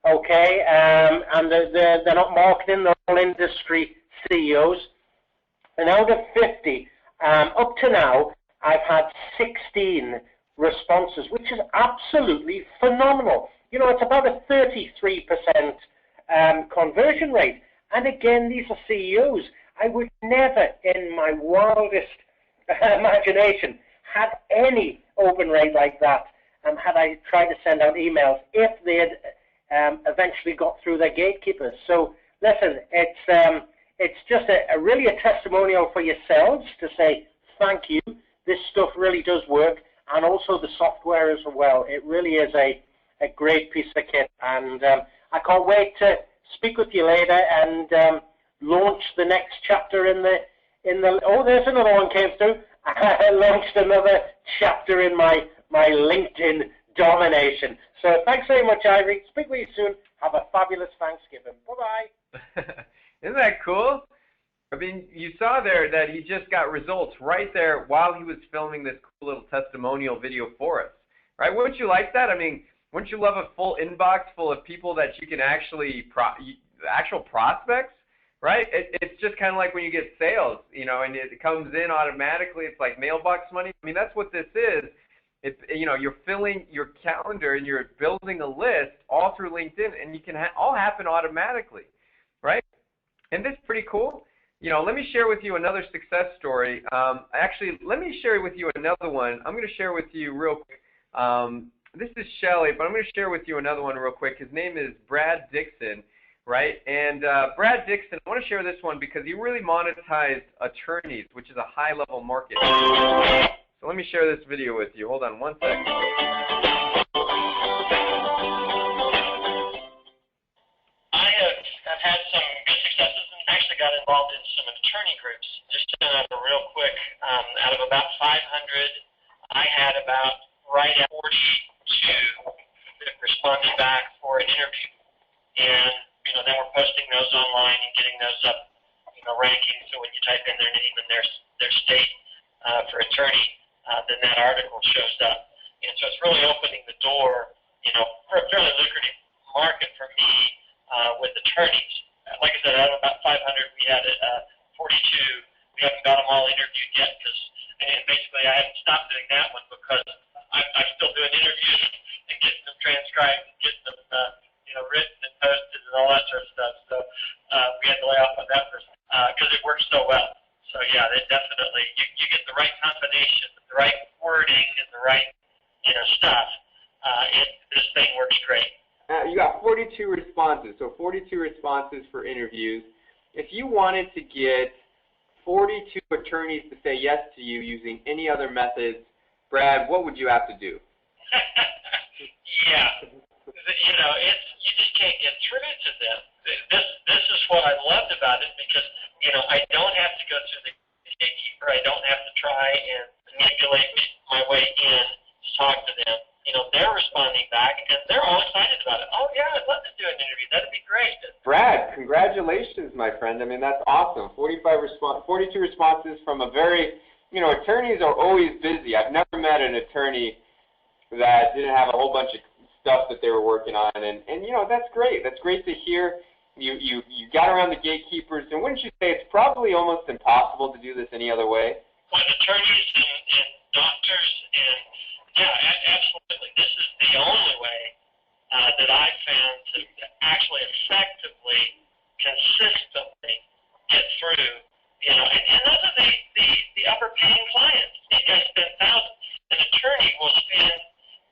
okay, and they're not marketing, they're all industry CEOs. And out of 50, up to now, I've had 16 responses, which is absolutely phenomenal. You know, it's about a 33% conversion rate. And again, these are CEOs. I would never, in my wildest imagination, had any open rate like that had I tried to send out emails if they had eventually got through their gatekeepers. So, listen, it's just really a testimonial for yourselves to say, thank you, this stuff really does work, and also the software as well. It really is a great piece of kit, and I can't wait to speak with you later and launch the next chapter in the oh, there's another one came through. I launched another chapter in my LinkedIn domination. So thanks very much, Ivory. Speak with you soon. Have a fabulous Thanksgiving. Bye-bye. Isn't that cool? I mean, you saw there that he just got results right there while he was filming this cool little testimonial video for us, right? Wouldn't you like that? I mean, wouldn't you love a full inbox full of people that you can actually, actual prospects, right? It's just kind of like when you get sales, you know, and it comes in automatically. It's like mailbox money. I mean, that's what this is. It's, you know, you're filling your calendar and you're building a list all through LinkedIn, and you can all happen automatically, right? And this is pretty cool. You know, let me share with you another success story. Actually, let me share with you another one. I'm going to share with you real quick. This is Shelly, but I'm going to share with you another one real quick. His name is Brad Dixon, right? And Brad Dixon, I want to share this one because he really monetized attorneys, which is a high-level market. So let me share this video with you. Hold on one second. I have had some good successes and actually got involved in some attorney groups. Just to real quick, out of about 500, I had about right at 42 that responded back for an interview. And, you know, then we're posting those online and getting those up, you know, ranking. So when you type in their name and their state for attorney, then that article shows up. And so it's really opening the door, you know, for a fairly lucrative market for me with attorneys. Like I said, out of about 500, we had 42. We haven't got them all interviewed yet because and basically I had to stop doing that one because I'm still doing interviews and getting them transcribed and getting them written and posted and all that sort of stuff. So we had to lay off on that because it works so well. So yeah, it definitely you get the right combination, the right wording, and the right stuff. This thing works great. You got 42 responses, so 42 responses for interviews. If you wanted to get 42 attorneys to say yes to you using any other methods, Brad, what would you have to do? Yeah, you just can't get through to them. This is what I loved about it because I don't have to go through the gatekeeper. I don't have to try and manipulate my way in to talk to them. They're responding back and they're all excited about it. Oh yeah, I'd love to do an interview. That'd be great. Brad, congratulations, my friend. I mean, that's awesome. 42 responses from a very, attorneys are always busy. I've never met an attorney that didn't have a whole bunch of stuff that they were working on, and that's great. That's great to hear. You got around the gatekeepers, and wouldn't you say it's probably almost impossible to do this any other way? With attorneys and doctors and absolutely. This is the only way that I've found to actually effectively, consistently get through. And those are the upper paying clients. These guys spend thousands. An attorney will spend.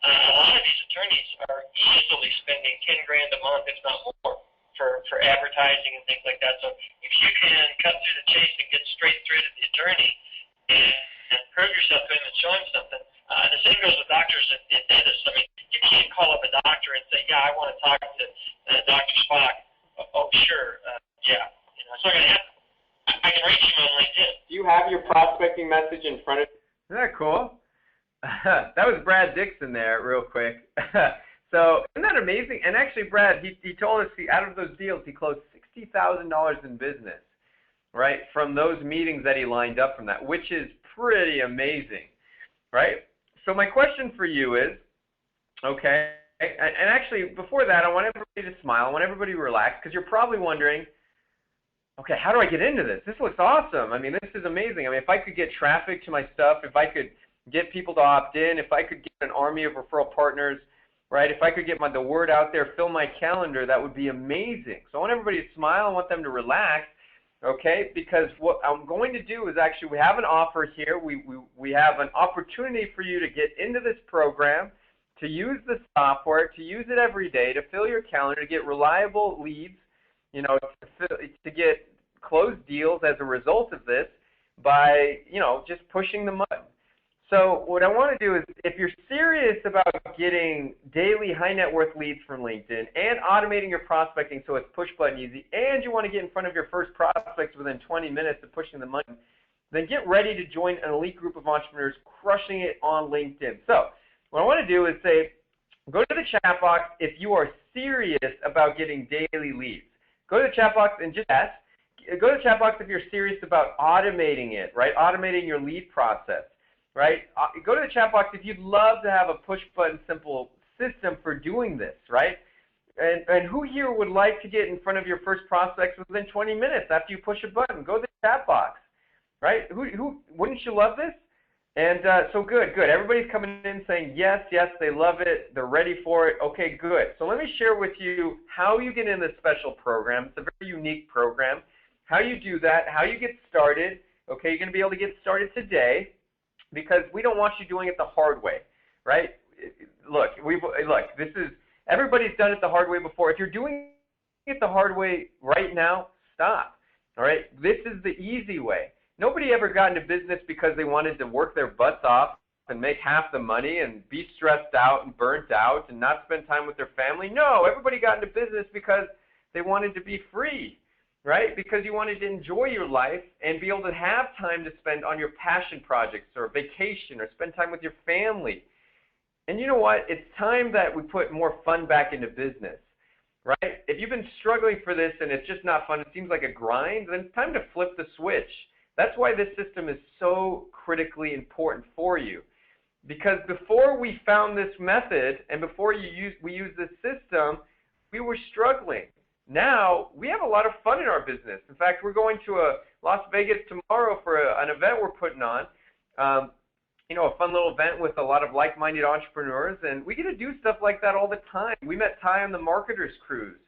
A lot of these attorneys are easily spending $10,000 a month, if not more, for advertising and things like that. So if you can cut through the chase and get straight through to the attorney and prove yourself to him and show him something. The same goes with doctors and dentists. I mean, you can't call up a doctor and say, yeah, I want to talk to Dr. Spock. Oh, sure. Yeah. It's not going to happen. I can reach him on LinkedIn. Do you have your prospecting message in front of you? Isn't that cool? That was Brad Dixon there, real quick. So isn't that amazing? And actually, Brad, he told us out of those deals, he closed $60,000 in business, right, from those meetings that he lined up from that, which is pretty amazing, right? So my question for you is, okay, and actually before that, I want everybody to smile. I want everybody to relax because you're probably wondering, okay, how do I get into this? This looks awesome. I mean, this is amazing. I mean, if I could get traffic to my stuff, if I could get people to opt in, if I could get an army of referral partners, right, if I could get the word out there, fill my calendar, that would be amazing. So I want everybody to smile. I want them to relax. Okay, because what I'm going to do is actually we have an offer here. We have an opportunity for you to get into this program, to use the software, to use it every day, to fill your calendar, to get reliable leads, to get closed deals as a result of this by, just pushing the mud. So what I want to do is, if you're serious about getting daily high net worth leads from LinkedIn and automating your prospecting so it's push button easy, and you want to get in front of your first prospects within 20 minutes of pushing the money, then get ready to join an elite group of entrepreneurs crushing it on LinkedIn. So what I want to do is say, go to the chat box if you are serious about getting daily leads. Go to the chat box and just ask. Go to the chat box if you're serious about automating it, right? Automating your lead process. Right? Go to the chat box if you'd love to have a push-button simple system for doing this, right? And who here would like to get in front of your first prospects within 20 minutes after you push a button? Go to the chat box, right? Who wouldn't you love this? And so good. Everybody's coming in saying yes, they love it, they're ready for it. Okay, good. So let me share with you how you get in this special program. It's a very unique program. How you do that, how you get started. Okay, you're going to be able to get started today, because we don't want you doing it the hard way, right? Look, this is, everybody's done it the hard way before. If you're doing it the hard way right now, stop, all right? This is the easy way. Nobody ever got into business because they wanted to work their butts off and make half the money and be stressed out and burnt out and not spend time with their family. No, everybody got into business because they wanted to be free. Right? Because you wanted to enjoy your life and be able to have time to spend on your passion projects or vacation or spend time with your family. And you know what? It's time that we put more fun back into business, right? If you've been struggling for this and it's just not fun, it seems like a grind, then it's time to flip the switch. That's why this system is so critically important for you. Because before we found this method and before we used this system, we were struggling. Now, we have a lot of fun in our business. In fact, we're going to Las Vegas tomorrow for an event we're putting on, you know, a fun little event with a lot of like-minded entrepreneurs, and we get to do stuff like that all the time. We met Ty on the Marketers Cruise,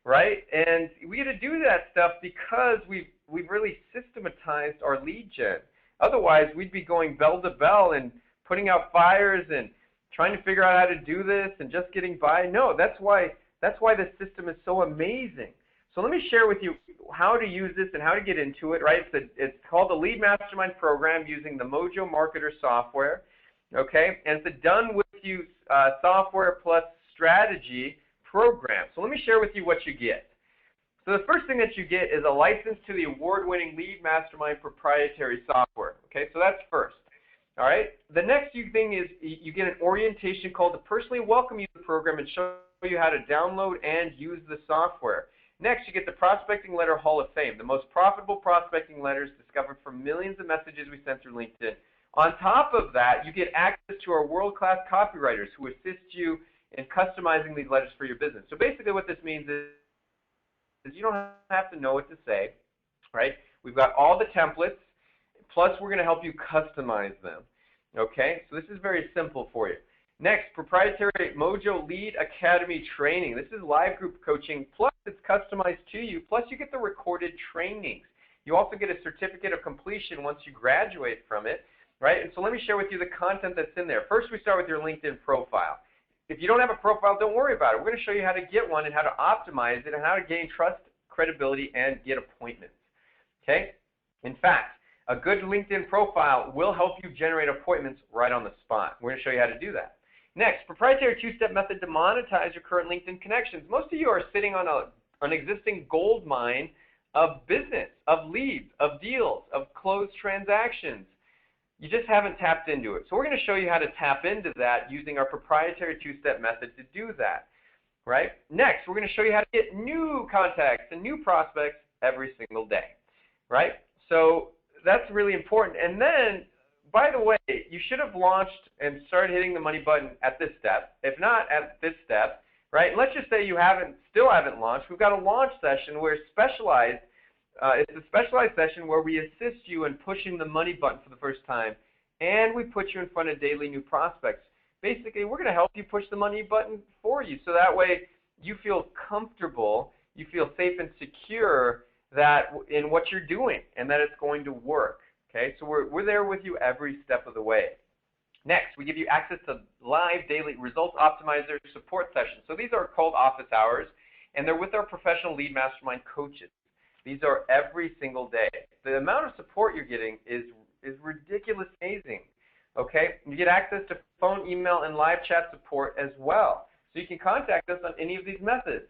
right? And we get to do that stuff because we've really systematized our lead gen. Otherwise, we'd be going bell to bell and putting out fires and trying to figure out how to do this and just getting by. No, that's why this system is so amazing. So let me share with you how to use this and how to get into it, right? It's called the Lead Mastermind Program using the Mojo Marketer software, okay? And it's a done with you software plus strategy program. So let me share with you what you get. So the first thing that you get is a license to the award-winning Lead Mastermind proprietary software, okay? So that's first, all right? The next thing is you get an orientation called to personally welcome you to the program and show you how to download and use the software. Next, you get the Prospecting Letter Hall of Fame, the most profitable prospecting letters discovered from millions of messages we sent through LinkedIn. On top of that, you get access to our world-class copywriters who assist you in customizing these letters for your business. So basically what this means is you don't have to know what to say, right? We've got all the templates, plus we're going to help you customize them, okay? So this is very simple for you. Next, proprietary Mojo Lead Academy training. This is live group coaching, plus it's customized to you, plus you get the recorded trainings. You also get a certificate of completion once you graduate from it, right? And so let me share with you the content that's in there. First, we start with your LinkedIn profile. If you don't have a profile, don't worry about it. We're going to show you how to get one and how to optimize it and how to gain trust, credibility, and get appointments, okay? In fact, a good LinkedIn profile will help you generate appointments right on the spot. We're going to show you how to do that. Next, proprietary two-step method to monetize your current LinkedIn connections. Most of you are sitting on an existing gold mine of business, of leads, of deals, of closed transactions. You just haven't tapped into it. So we're going to show you how to tap into that using our proprietary two-step method to do that, right? Next, we're going to show you how to get new contacts and new prospects every single day, right? So that's really important. And then, by the way, you should have launched and started hitting the money button at this step. If not at this step, right? Let's just say you still haven't launched. We've got a launch session where it's a specialized session where we assist you in pushing the money button for the first time, and we put you in front of daily new prospects. Basically, we're going to help you push the money button for you, so that way you feel comfortable, you feel safe and secure in what you're doing, and that it's going to work. Okay, so we're there with you every step of the way. Next, we give you access to live daily results optimizer support sessions. So these are called office hours, and they're with our professional lead mastermind coaches. These are every single day. The amount of support you're getting is ridiculous amazing. Okay, you get access to phone, email, and live chat support as well. So you can contact us on any of these methods,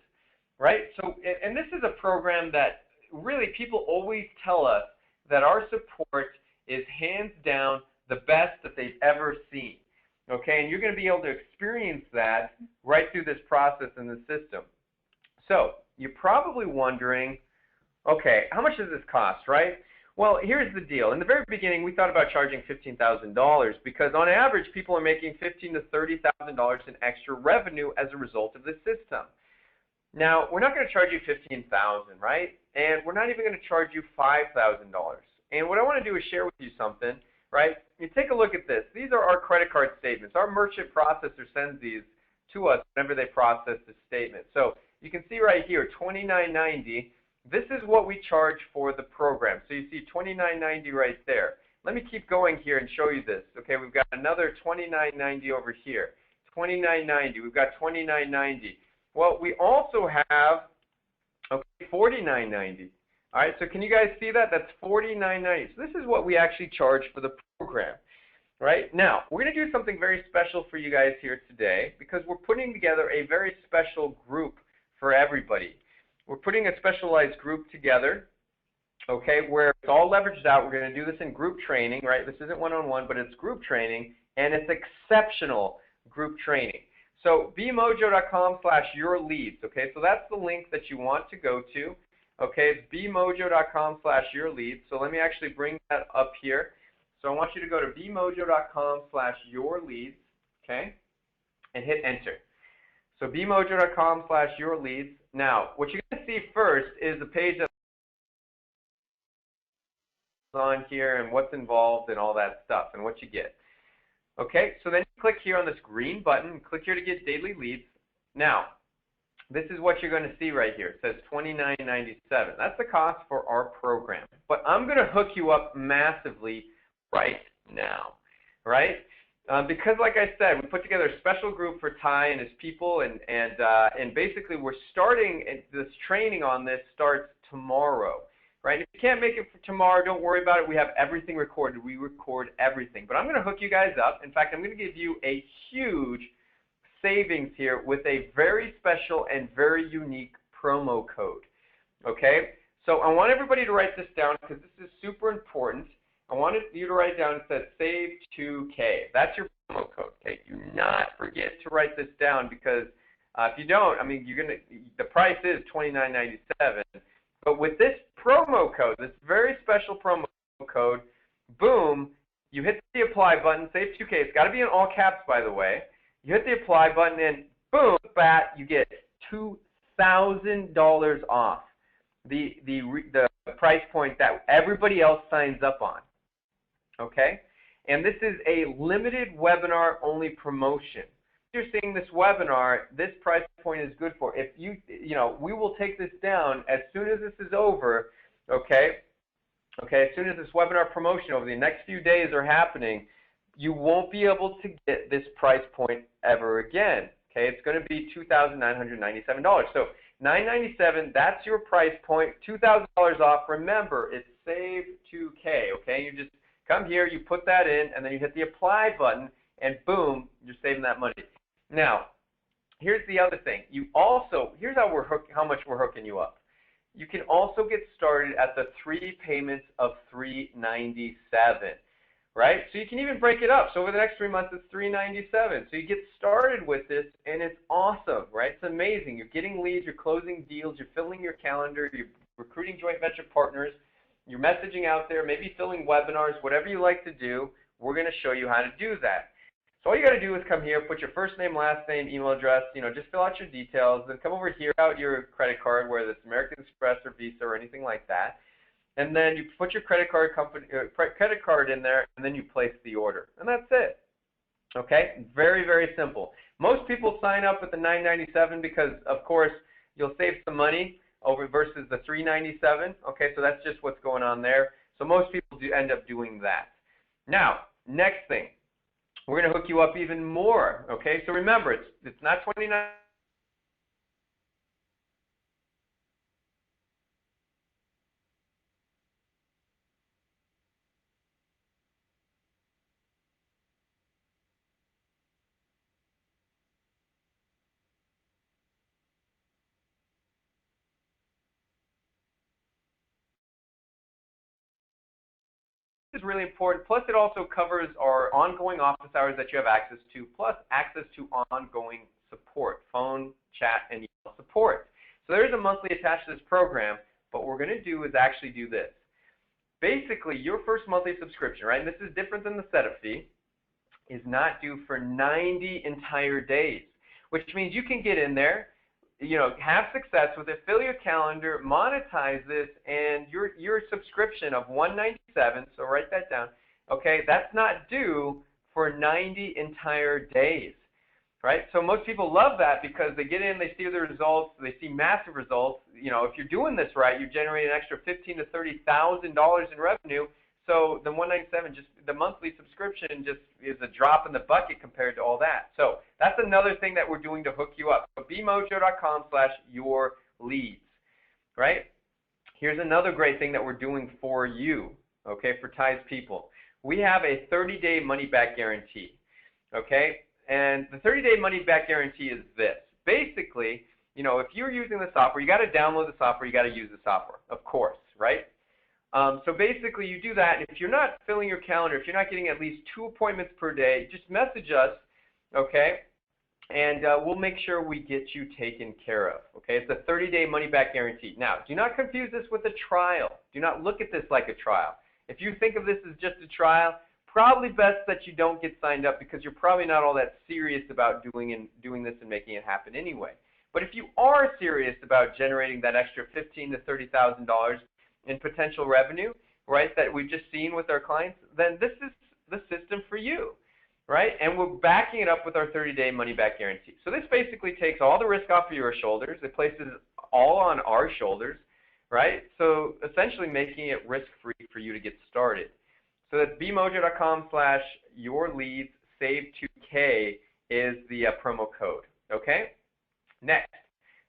right? So, and this is a program that really people always tell us that our support is hands down the best that they've ever seen, okay? And you're going to be able to experience that right through this process in the system. So you're probably wondering, okay, how much does this cost, right? Well, here's the deal. In the very beginning, we thought about charging $15,000 because on average, people are making $15,000 to $30,000 in extra revenue as a result of this system. Now, we're not going to charge you $15,000, right? And we're not even going to charge you $5,000. And what I want to do is share with you something, right? You take a look at this. These are our credit card statements. Our merchant processor sends these to us whenever they process the statement. So you can see right here, $29.90. This is what we charge for the program. So you see $29.90 right there. Let me keep going here and show you this. Okay, we've got another $29.90 over here. $29.90. We've got $29.90. Well, we also have $49.90. All right, so can you guys see that? That's $49.90. So this is what we actually charge for the program. Right? Now, we're going to do something very special for you guys here today because we're putting together a very special group for everybody. We're putting a specialized group together, okay, where it's all leveraged out. We're going to do this in group training, right? This isn't one-on-one, but it's group training, and it's exceptional group training. So bmojo.com/yourleads, okay? So that's the link that you want to go to, okay? It's bmojo.com/yourleads. So let me actually bring that up here. So I want you to go to bmojo.com/yourleads, okay, and hit enter. So bmojo.com/yourleads. Now, what you're going to see first is a page that on here and what's involved and all that stuff and what you get. Okay, so then you click here on this green button, click here to get daily leads. Now, this is what you're going to see right here. It says $29.97. That's the cost for our program. But I'm going to hook you up massively right now, right? Because like I said, we put together a special group for Ty and his people, and basically we're starting, this training on this starts tomorrow, right? If you can't make it for tomorrow, don't worry about it. We have everything recorded. We record everything. But I'm going to hook you guys up. In fact, I'm going to give you a huge savings here with a very special and very unique promo code, okay? So I want everybody to write this down because this is super important. I wanted you to write it down. It says save 2K. That's your promo code, okay? Do not forget to write this down because if you don't, I mean, the price is $29.97. But with this promo code, this very special promo code, boom, you hit the apply button, save 2K. It's got to be in all caps, by the way. You hit the apply button and boom, bat, you get $2,000 off the price point that everybody else signs up on. Okay? And this is a limited webinar only promotion. If you're seeing this webinar, this price point is good for. If you know, we will take this down as soon as this is over, okay? Okay, as soon as this webinar promotion over the next few days are happening, you won't be able to get this price point ever again. Okay, it's going to be $2,997. So $997, that's your price point. $2,000 off. Remember, it's save 2K. Okay, you just come here, you put that in, and then you hit the apply button, and boom, you're saving that money. Now, here's the other thing. You also, here's how much we're hooking you up. You can also get started at the 3 payments of $397. Right? So you can even break it up. So over the next 3 months, it's $397. So you get started with this, and it's awesome, right? It's amazing. You're getting leads, you're closing deals, you're filling your calendar, you're recruiting joint venture partners, you're messaging out there, maybe filling webinars, whatever you like to do, we're going to show you how to do that. So all you got to do is come here, put your first name, last name, email address, just fill out your details, then come over here, out your credit card, whether it's American Express or Visa or anything like that. And then you put your credit card in there, and then you place the order, and that's it. Okay, very, very simple. Most people sign up with the $997 because, of course, you'll save some money over versus the $397. Okay, so that's just what's going on there. So most people do end up doing that. Now, next thing, we're going to hook you up even more. Okay, so remember, it's not $29. Is really important. Plus, it also covers our ongoing office hours that you have access to, plus access to ongoing support, phone, chat, and email support. So there is a monthly attached to this program, but what we're going to do is actually do this. Basically, your first monthly subscription, right, and this is different than the setup fee, is not due for 90 entire days, which means you can get in there, have success with it, fill your calendar, monetize this, and your subscription of $197, so write that down, okay, that's not due for 90 entire days, right? So most people love that because they get in, they see the results, they see massive results. If you're doing this right, you generate an extra $15,000 to $30,000 in revenue. So the $197, just the monthly subscription, just is a drop in the bucket compared to all that. So that's another thing that we're doing to hook you up. So bmojo.com/yourleads, right? Here's another great thing that we're doing for you, okay, for Ty's people. We have a 30-day money-back guarantee, okay? And the 30-day money-back guarantee is this. Basically, if you're using the software, you got to download the software, you got to use the software, of course, right? So basically, you do that, and if you're not filling your calendar, if you're not getting at least 2 appointments per day, just message us, okay, and we'll make sure we get you taken care of, okay? It's a 30-day money-back guarantee. Now, do not confuse this with a trial. Do not look at this like a trial. If you think of this as just a trial, probably best that you don't get signed up because you're probably not all that serious about doing this and making it happen anyway. But if you are serious about generating that extra $15,000 to $30,000 in potential revenue, right, that we've just seen with our clients, then this is the system for you, right? And we're backing it up with our 30-day money-back guarantee. So this basically takes all the risk off of your shoulders. It places it all on our shoulders, right? So essentially making it risk-free for you to get started. So that's bmojo.com/yourleads save 2K is the promo code, okay? Next,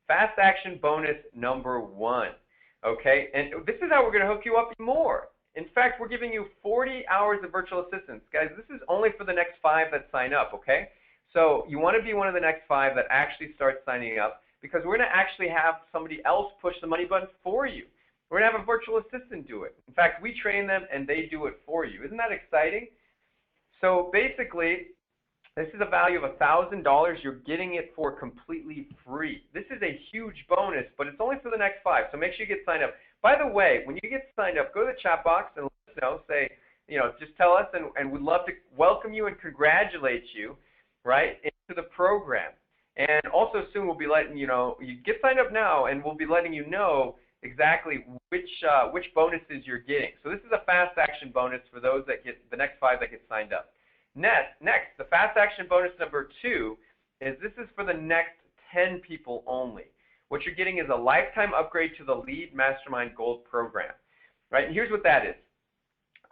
fast action bonus number 1, okay? And this is how we're going to hook you up more. In fact, we're giving you 40 hours of virtual assistance. Guys, this is only for the next 5 that sign up, okay? So you want to be one of the next 5 that actually start signing up, because we're going to actually have somebody else push the money button for you. We're going to have a virtual assistant do it. In fact, we train them and they do it for you. Isn't that exciting? So basically, this is a value of $1,000. You're getting it for completely free. This is a huge bonus, but it's only for the next 5. So make sure you get signed up. By the way, when you get signed up, go to the chat box and let us know. Say, just tell us, and we'd love to welcome you and congratulate you, right, into the program. And also soon we'll be letting you know, you get signed up now, and we'll be letting you know exactly which bonuses you're getting. So this is a fast action bonus for those that get the next 5 that get signed up. Next, the fast action bonus number 2 is this is for the next 10 people only. What you're getting is a lifetime upgrade to the Lead Mastermind Gold program, right? And here's what that is.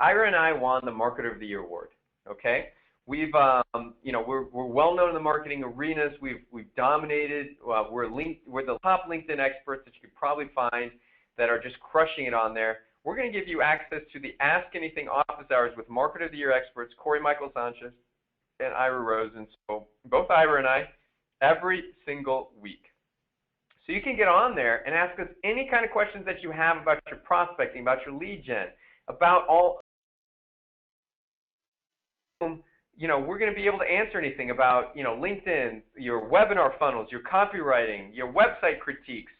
Ira and I won the Marketer of the Year award. Okay, we're well known in the marketing arenas. We've dominated. We're the top LinkedIn experts that you could probably find that are just crushing it on there. We're going to give you access to the Ask Anything office hours with Marketer of the Year experts Corey Michael Sanchez and Ira Rosen. So both Ira and I, every single week. So you can get on there and ask us any kind of questions that you have about your prospecting, about your lead gen, about all, we're going to be able to answer anything about, LinkedIn, your webinar funnels, your copywriting, your website critiques,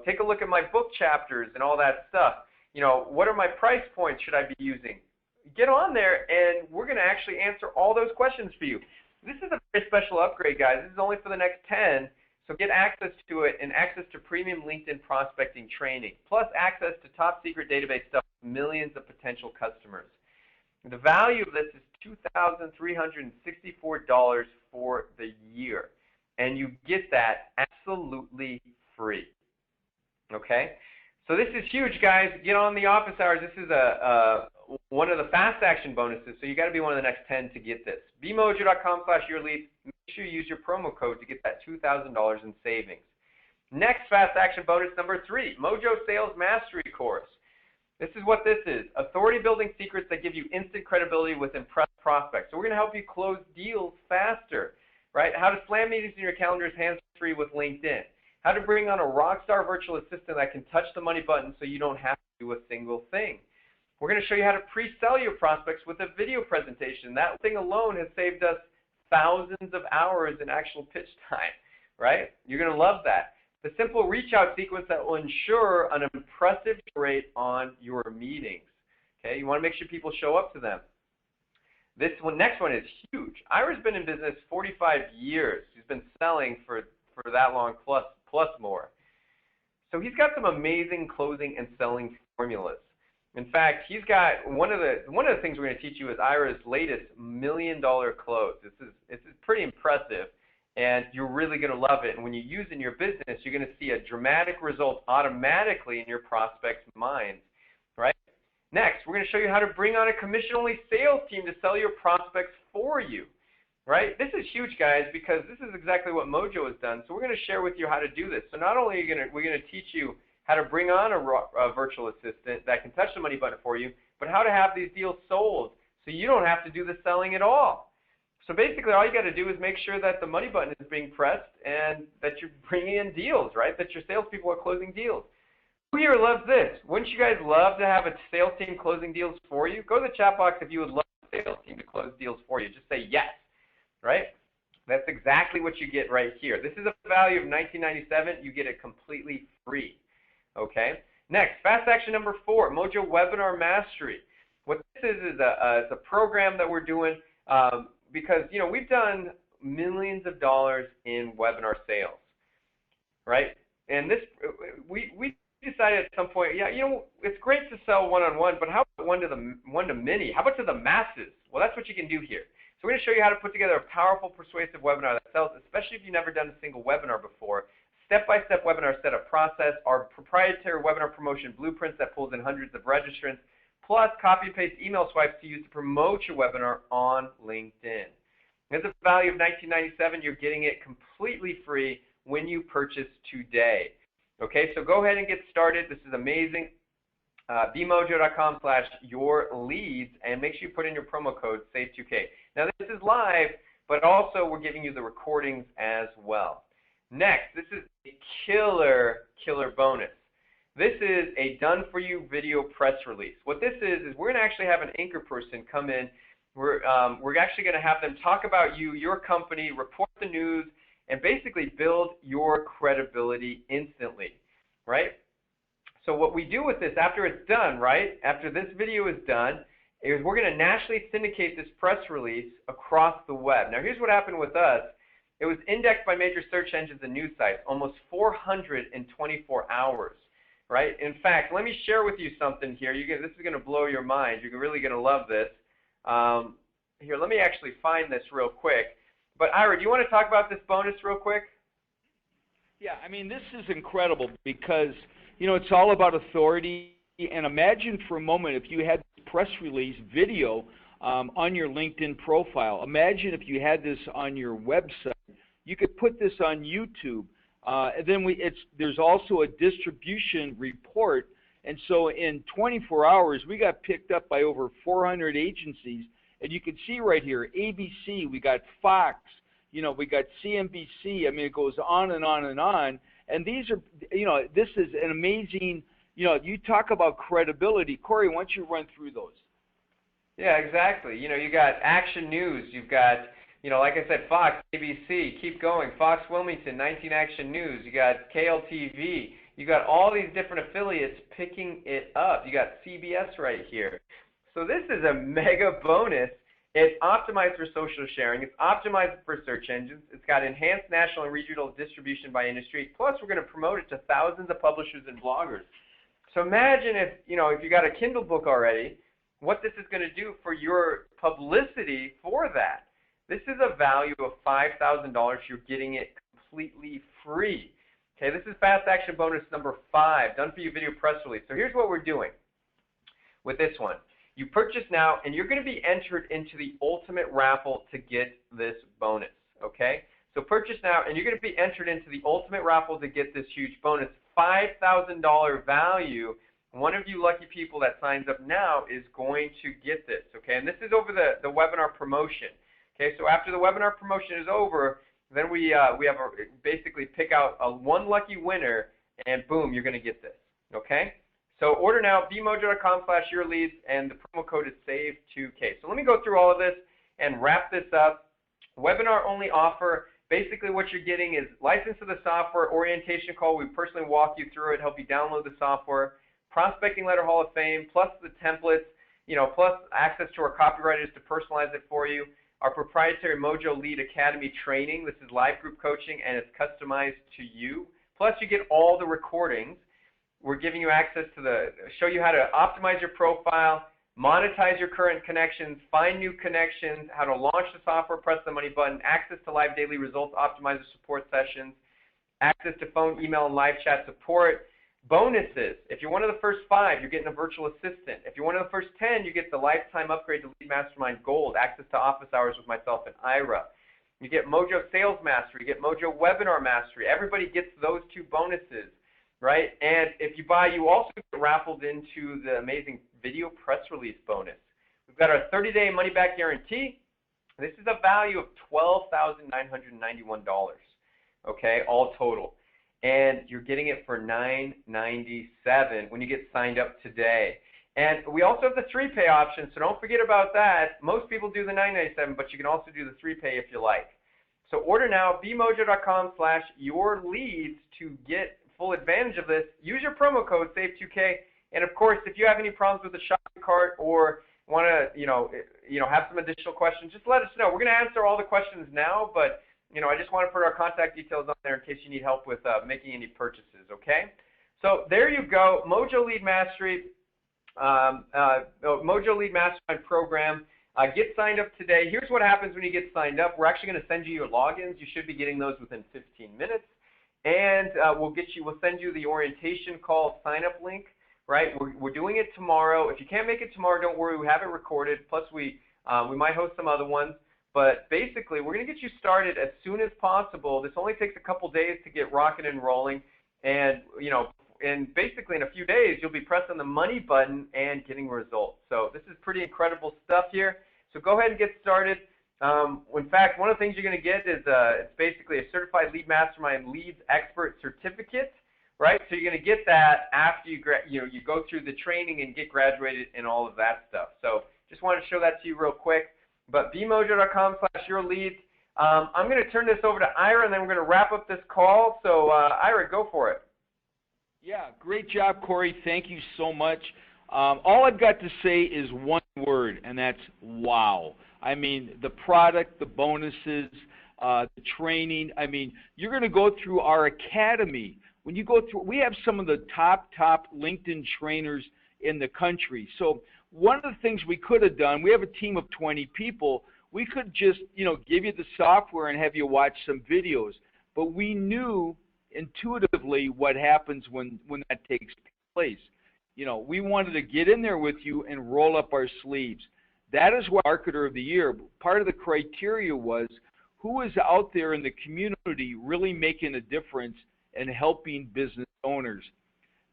take a look at my book chapters and all that stuff. What are my price points should I be using? Get on there and we're going to actually answer all those questions for you. This is a very special upgrade, guys. This is only for the next 10. So get access to it and access to premium LinkedIn prospecting training, plus access to top secret database stuff with millions of potential customers. The value of this is $2,364 for the year, and you get that absolutely free. Okay? So this is huge, guys. Get on the office hours. This is one of the fast action bonuses, so you got to be one of the next 10 to get this. bmojo.com/yourleads. Make sure you use your promo code to get that $2,000 in savings. Next fast action bonus number 3, Mojo Sales Mastery Course. This is what this is: authority building secrets that give you instant credibility with impressed prospects. So we're going to help you close deals faster, right? How to slam meetings in your calendars hands-free with LinkedIn. How to bring on a rockstar virtual assistant that can touch the money button so you don't have to do a single thing. We're going to show you how to pre-sell your prospects with a video presentation. That thing alone has saved us thousands of hours in actual pitch time, right? You're going to love that. The simple reach-out sequence that will ensure an impressive rate on your meetings. Okay, you want to make sure people show up to them. This one, next one is huge. Ira's been in business 45 years. He's been selling for that long plus more. So he's got some amazing closing and selling formulas. In fact, he's got one of the things we're going to teach you is Ira's latest $1 million close. This is pretty impressive, and you're really going to love it. And when you use it in your business, you're going to see a dramatic result automatically in your prospects' minds, right? Next, we're going to show you how to bring on a commission-only sales team to sell your prospects for you, right? This is huge, guys, because this is exactly what Mojo has done. So we're going to share with you how to do this. So not only are we going to teach you how to bring on a virtual assistant that can touch the money button for you, but how to have these deals sold so you don't have to do the selling at all. So basically all you got to do is make sure that the money button is being pressed and that you're bringing in deals, right, that your salespeople are closing deals. Who here loves this? Wouldn't you guys love to have a sales team closing deals for you? Go to the chat box if you would love a sales team to close deals for you. Just say yes, right? That's exactly what you get right here. This is a value of $19.97. You get it completely free. Okay. Next, fast action number 4, Mojo Webinar Mastery. What this is a program that we're doing because we've done millions of dollars in webinar sales, right? And this we decided at some point, yeah, it's great to sell one-on-one, but how about one to many? How about to the masses? Well, that's what you can do here. So we're going to show you how to put together a powerful, persuasive webinar that sells, especially if you've never done a single webinar before. Step-by-step webinar setup process, our proprietary webinar promotion blueprints that pulls in hundreds of registrants, plus copy and paste email swipes to use to promote your webinar on LinkedIn. It's a value of $19.97. You're getting it completely free when you purchase today. Okay, so go ahead and get started. This is amazing. bmojo.com/yourleads, and make sure you put in your promo code SAVE2K. Now this is live, but also we're giving you the recordings as well. Next, this is a killer bonus. This is a done-for-you video press release. What this is we're going to actually have an anchor person come in. We're actually going to have them talk about you, your company, report the news, and basically build your credibility instantly, right? So what we do with this after it's done, right, after this video is done, is we're going to nationally syndicate this press release across the web. Now here's what happened with us. It was indexed by major search engines and news sites, almost 424 hours, right? In fact, let me share with you something here. This is going to blow your mind. You're really going to love this. Here, let me actually find this real quick. But Ira, do you want to talk about this bonus real quick? Yeah, I mean, this is incredible because, it's all about authority. And imagine for a moment if you had this press release video on your LinkedIn profile. Imagine if you had this on your website. You could put this on YouTube. And then there's also a distribution report. And so in 24 hours, we got picked up by over 400 agencies. And you can see right here, ABC, we got Fox, we got CNBC. I mean, it goes on and on and on. And these are, this is an amazing, you talk about credibility. Corey, why don't you run through those? Yeah, exactly. You got Action News. You've got, like I said, Fox, ABC, keep going. Fox Wilmington, 19 Action News. You got KLTV. You got all these different affiliates picking it up. You got CBS right here. So this is a mega bonus. It's optimized for social sharing. It's optimized for search engines. It's got enhanced national and regional distribution by industry. Plus, we're going to promote it to thousands of publishers and bloggers. So imagine if you got a Kindle book already, what this is going to do for your publicity for that. This is a value of $5,000. You're getting it completely free. Okay, this is Fast Action Bonus number 5, done for you video press release. So here's what we're doing with this one. You purchase now, and you're going to be entered into the ultimate raffle to get this bonus, okay? So purchase now, and you're going to be entered into the ultimate raffle to get this huge bonus, $5,000 value. One of you lucky people that signs up now is going to get this, okay? And this is over the webinar promotion, okay? So after the webinar promotion is over, then we basically pick out one lucky winner, and boom, you're going to get this, okay? So order now, bmojo.com/yourleads, and the promo code is SAVE2K. So let me go through all of this and wrap this up. Webinar only offer. Basically what you're getting is license to the software, orientation call. We personally walk you through it, help you download the software, prospecting letter Hall of Fame, plus the templates, plus access to our copywriters to personalize it for you. Our proprietary Mojo Lead Academy training. This is live group coaching, and it's customized to you. Plus you get all the recordings. We're giving you access to show you how to optimize your profile, monetize your current connections, find new connections, how to launch the software, press the money button, access to live daily results, optimizer support sessions, access to phone, email, and live chat support. Bonuses. If you're one of the first 5, you're getting a virtual assistant. If you're one of the first 10, you get the lifetime upgrade to Lead Mastermind Gold, access to office hours with myself and Ira. You get Mojo Sales Mastery. You get Mojo Webinar Mastery. Everybody gets those 2 bonuses. Right? And if you buy, you also get raffled into the amazing video press release bonus. We've got our 30-day money-back guarantee. This is a value of $12,991, okay, all total. And you're getting it for $997 when you get signed up today. And we also have the 3-pay option, so don't forget about that. Most people do the $997, but you can also do the 3-pay if you like. So order now, bmojo.com/yourleads to get full advantage of this. Use your promo code SAVE2K, and of course, if you have any problems with the shopping cart or want to, have some additional questions, just let us know. We're going to answer all the questions now, but I just want to put our contact details on there in case you need help with making any purchases. Okay? So there you go, Mojo Lead Mastery, Mojo Lead Mastermind Program. Get signed up today. Here's what happens when you get signed up. We're actually going to send you your logins. You should be getting those within 15 minutes. And we'll send you the orientation call sign-up link, right? We're doing it tomorrow. If you can't make it tomorrow, don't worry. We have it recorded. Plus, we might host some other ones. But basically, we're going to get you started as soon as possible. This only takes a couple days to get rocking and rolling. And, and basically in a few days, you'll be pressing the money button and getting results. So this is pretty incredible stuff here. So go ahead and get started. In fact, one of the things you're going to get is it's basically a Certified Lead Mastermind Leads Expert Certificate, right? So you're going to get that after you go through the training and get graduated and all of that stuff. So just wanted to show that to you real quick. But bmojo.com/yourleads. I'm going to turn this over to Ira, and then we're going to wrap up this call. So Ira, go for it. Yeah, great job, Corey. Thank you so much. All I've got to say is one word, and that's wow. I mean, the product, the bonuses, the training. I mean, you're going to go through our academy. When you go through, we have some of the top LinkedIn trainers in the country. So one of the things we could have done, we have a team of 20 people. We could just, give you the software and have you watch some videos. But we knew intuitively what happens when that takes place. We wanted to get in there with you and roll up our sleeves. That is why Marketer of the Year, part of the criteria was who is out there in the community really making a difference and helping business owners.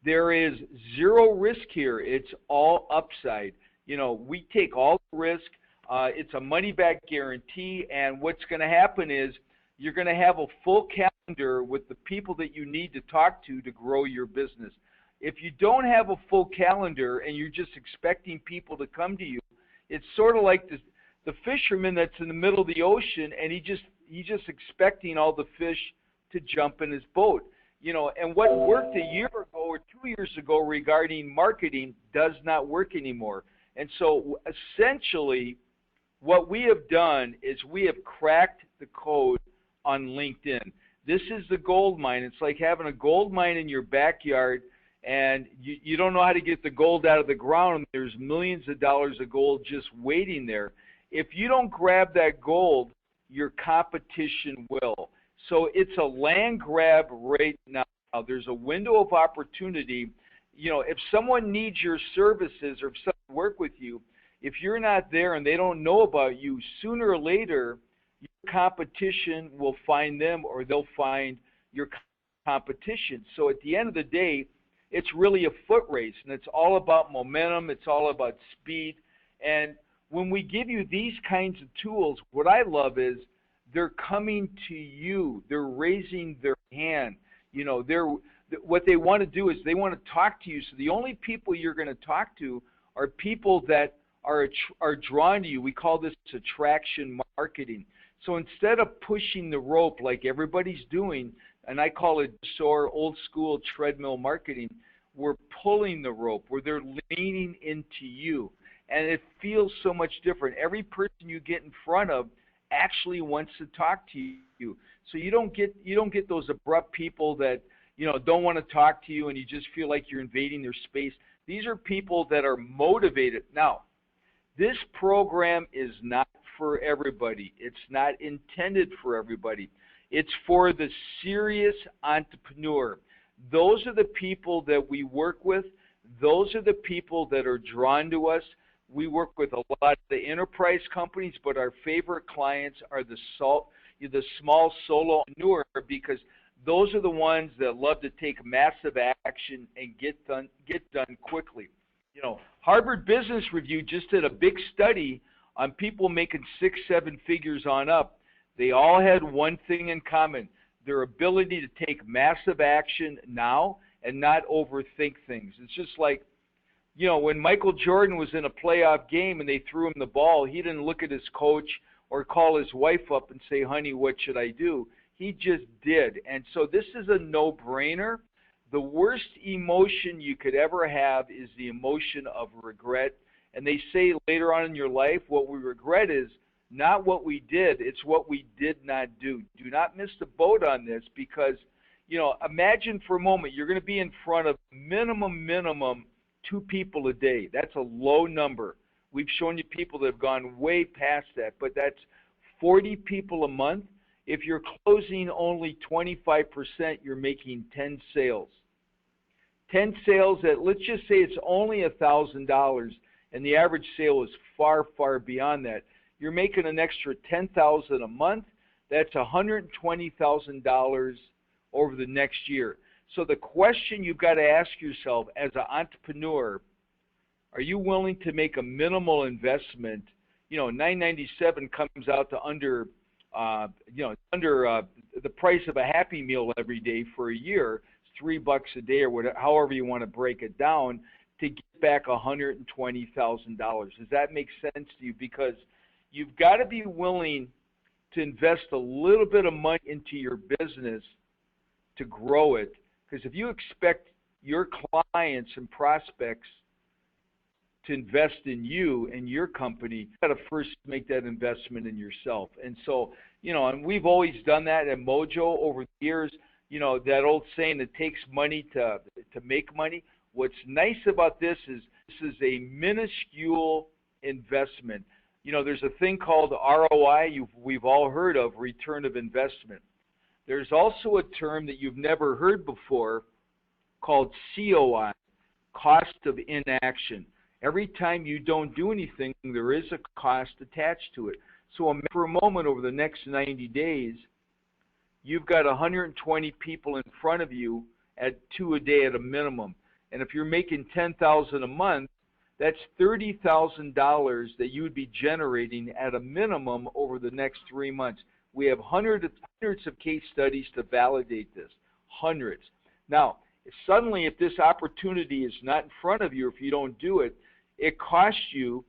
There is zero risk here. It's all upside. We take all the risk. It's a money-back guarantee, and what's going to happen is you're going to have a full calendar with the people that you need to talk to grow your business. If you don't have a full calendar and you're just expecting people to come to you, it's sort of like the fisherman that's in the middle of the ocean, and he's just expecting all the fish to jump in his boat. And what worked a year ago or 2 years ago regarding marketing does not work anymore. And so essentially what we have done is we have cracked the code on LinkedIn. This is the gold mine. It's like having a gold mine in your backyard, and you don't know how to get the gold out of the ground. There's millions of dollars of gold just waiting there. If you don't grab that gold, your competition will. So it's a land grab right now. There's a window of opportunity. If someone needs your services or if someone work with you, if you're not there and they don't know about you, sooner or later, your competition will find them or they'll find your competition. So at the end of the day, it's really a foot race, and it's all about momentum. It's all about speed. And when we give you these kinds of tools, what I love is they're coming to you. They're raising their hand. What they want to do is they want to talk to you. So the only people you're going to talk to are people that are drawn to you. We call this attraction marketing. So instead of pushing the rope like everybody's doing, and I call it sore old school treadmill marketing, we're pulling the rope where they're leaning into you. And it feels so much different. Every person you get in front of actually wants to talk to you. So you don't get those abrupt people that don't want to talk to you and you just feel like you're invading their space. These are people that are motivated. Now, this program is not for everybody. It's not intended for everybody. It's for the serious entrepreneur. Those are the people that we work with. Those are the people that are drawn to us. We work with a lot of the enterprise companies, but our favorite clients are the small solo entrepreneur, because those are the ones that love to take massive action and get done quickly. Harvard Business Review just did a big study on people making 6-7 figures on up. They all had one thing in common: their ability to take massive action now and not overthink things. It's just like, when Michael Jordan was in a playoff game and they threw him the ball, he didn't look at his coach or call his wife up and say, honey, what should I do? He just did. And so this is a no-brainer. The worst emotion you could ever have is the emotion of regret. And they say later on in your life, what we regret is not what we did, it's what we did not do. Do not miss the boat on this, because imagine for a moment you're going to be in front of minimum 2 people a day. That's a low number. We've shown you people that have gone way past that, but that's 40 people a month. If you're closing only 25%, you're making 10 sales. 10 sales at, let's just say it's only $1,000, and the average sale is far beyond that. You're making an extra $10,000 a month. That's $120,000 over the next year. So the question you've got to ask yourself as an entrepreneur, are you willing to make a minimal investment? $9.97 comes out to under the price of a Happy Meal every day for a year. It's $3 a day or whatever, however you want to break it down, to get back $120,000. Does that make sense to you? Because you've got to be willing to invest a little bit of money into your business to grow it. Because if you expect your clients and prospects to invest in you and your company, you got to first make that investment in yourself. And so, and we've always done that at Mojo over the years. That old saying, it takes money to make money. What's nice about this is a minuscule investment. There's a thing called ROI we've all heard of, return of investment. There's also a term that you've never heard before called COI, cost of inaction. Every time you don't do anything, there is a cost attached to it. So for a moment, over the next 90 days, you've got 120 people in front of you at 2 a day at a minimum. And if you're making $10,000 a month, that's $30,000 that you would be generating at a minimum over the next 3 months. We have hundreds of case studies to validate this. Hundreds. Now, suddenly, if this opportunity is not in front of you, if you don't do it, it costs you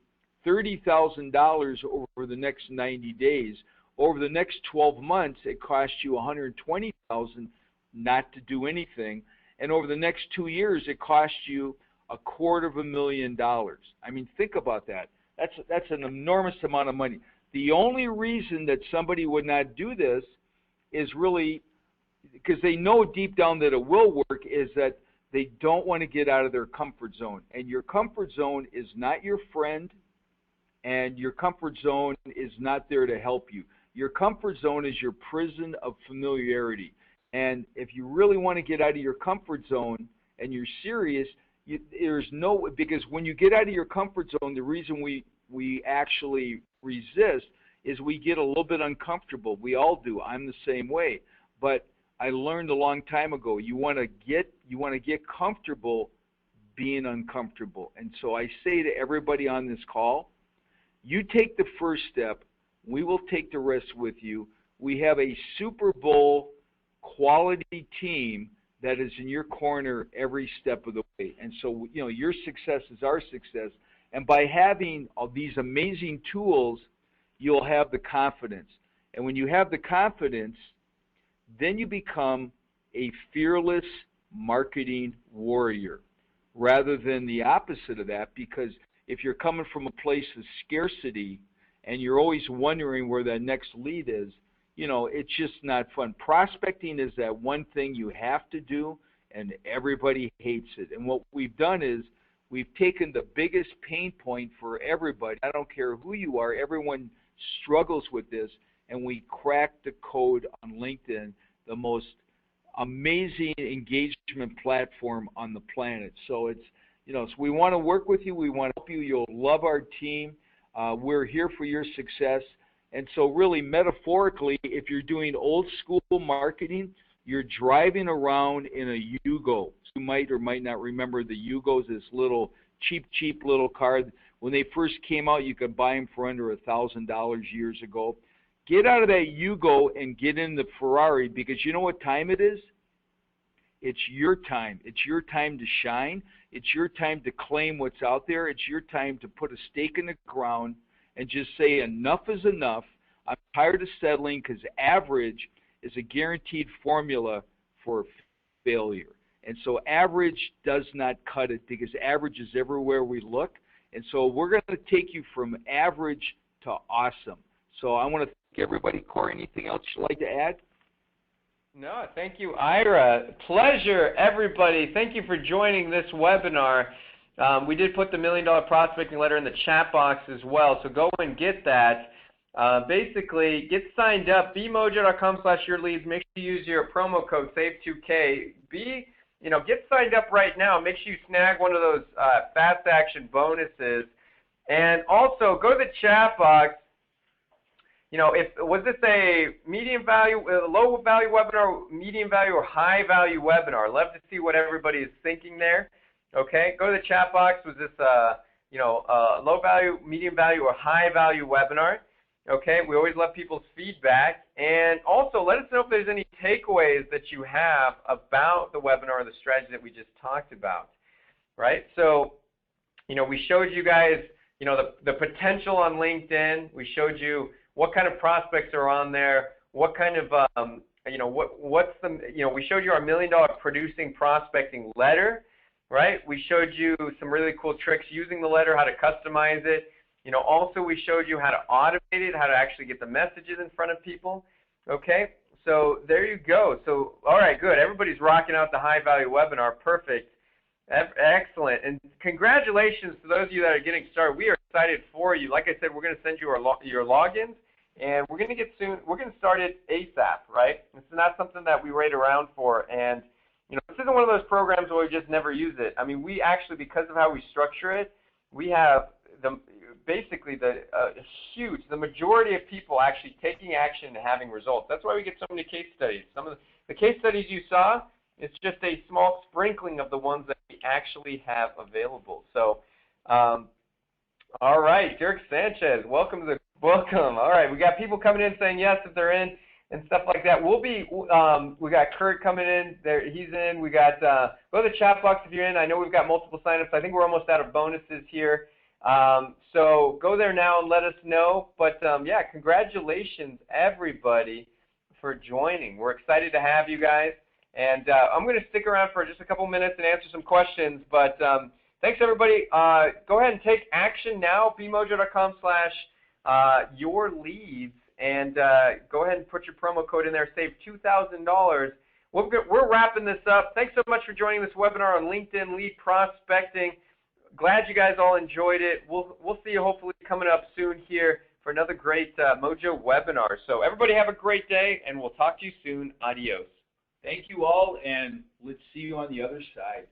$30,000 over the next 90 days. Over the next 12 months, it costs you $120,000 not to do anything. And over the next 2 years, it costs you $250,000. I mean, think about that. That's an enormous amount of money. The only reason that somebody would not do this is really because they know deep down that it will work, is that they don't want to get out of their comfort zone. And your comfort zone is not your friend, and your comfort zone is not there to help you. Your comfort zone is your prison of familiarity. And if you really want to get out of your comfort zone and you're serious, because when you get out of your comfort zone, the reason we actually resist is we get a little bit uncomfortable. We all do. I'm the same way. But I learned a long time ago, you want to get comfortable being uncomfortable. And so I say to everybody on this call, you take the first step, we will take the rest with you. We have a Super Bowl quality team that is in your corner every step of the way. And so, your success is our success. And by having all these amazing tools, you'll have the confidence. And when you have the confidence, then you become a fearless marketing warrior rather than the opposite of that, because if you're coming from a place of scarcity and you're always wondering where that next lead is, it's just not fun. Prospecting is that one thing you have to do, and everybody hates it. And what we've done is we've taken the biggest pain point for everybody. I don't care who you are. Everyone struggles with this, and we cracked the code on LinkedIn, the most amazing engagement platform on the planet. So it's, so we want to work with you. We want to help you. You'll love our team. We're here for your success. And so really metaphorically, if you're doing old school marketing, you're driving around in a Yugo. You might or might not remember the Yugos, this little cheap little car. When they first came out, you could buy them for under $1,000 years ago. Get out of that Yugo and get in the Ferrari, because you know what time it is? It's your time. It's your time to shine. It's your time to claim what's out there. It's your time to put a stake in the ground and just say enough is enough. I'm tired of settling, because average is a guaranteed formula for failure. And so average does not cut it, because average is everywhere we look. And so we're going to take you from average to awesome. So I want to thank everybody. Corey, anything else you'd like to add? No, thank you, Ira. Pleasure, everybody. Thank you for joining this webinar. We did put the $1 Million Prospecting Letter in the chat box as well, so go and get that. Basically, get signed up, bmojo.com/yourleads. Make sure you use your promo code SAVE2K. Get signed up right now. Make sure you snag one of those fast action bonuses. And also, go to the chat box. Was this a medium value, low value webinar, medium value, or high value webinar? Love to see what everybody is thinking there. Okay, go to the chat box. Was this low value, medium value, or high value webinar? Okay, we always love people's feedback. And also, let us know if there's any takeaways that you have about the webinar or the strategy that we just talked about. Right? So, we showed you guys, the potential on LinkedIn. We showed you what kind of prospects are on there, what kind of, we showed you our $1 Million Producing Prospecting Letter, right? We showed you some really cool tricks using the letter, how to customize it. Also we showed you how to automate it, how to actually get the messages in front of people, okay? So there you go. So, all right, good. Everybody's rocking out the high value webinar. Perfect. Excellent. And congratulations to those of you that are getting started. We are excited for you. Like I said, we're going to send you your logins. And we're going to start it ASAP, right? This is not something that we wait around for. And, this isn't one of those programs where we just never use it. I mean, we actually, because of how we structure it, we have the majority of people actually taking action and having results. That's why we get so many case studies. Some of the case studies you saw, it's just a small sprinkling of the ones that we actually have available. So, all right, Dirk Sanchez, welcome. All right, we got people coming in saying yes if they're in and stuff like that. We got Kurt coming in. There, he's in. We got go to the chat box if you're in. I know we've got multiple signups. I think we're almost out of bonuses here. So go there now and let us know. But yeah, congratulations everybody for joining. We're excited to have you guys. And I'm going to stick around for just a couple minutes and answer some questions. But thanks everybody. Go ahead and take action now. bmojo.com/yourleads. And go ahead and put your promo code in there. Save $2,000. We're wrapping this up. Thanks so much for joining this webinar on LinkedIn lead prospecting. Glad you guys all enjoyed it. We'll see you hopefully coming up soon here for another great Mojo webinar. So everybody have a great day, and we'll talk to you soon. Adios. Thank you all, and let's see you on the other side.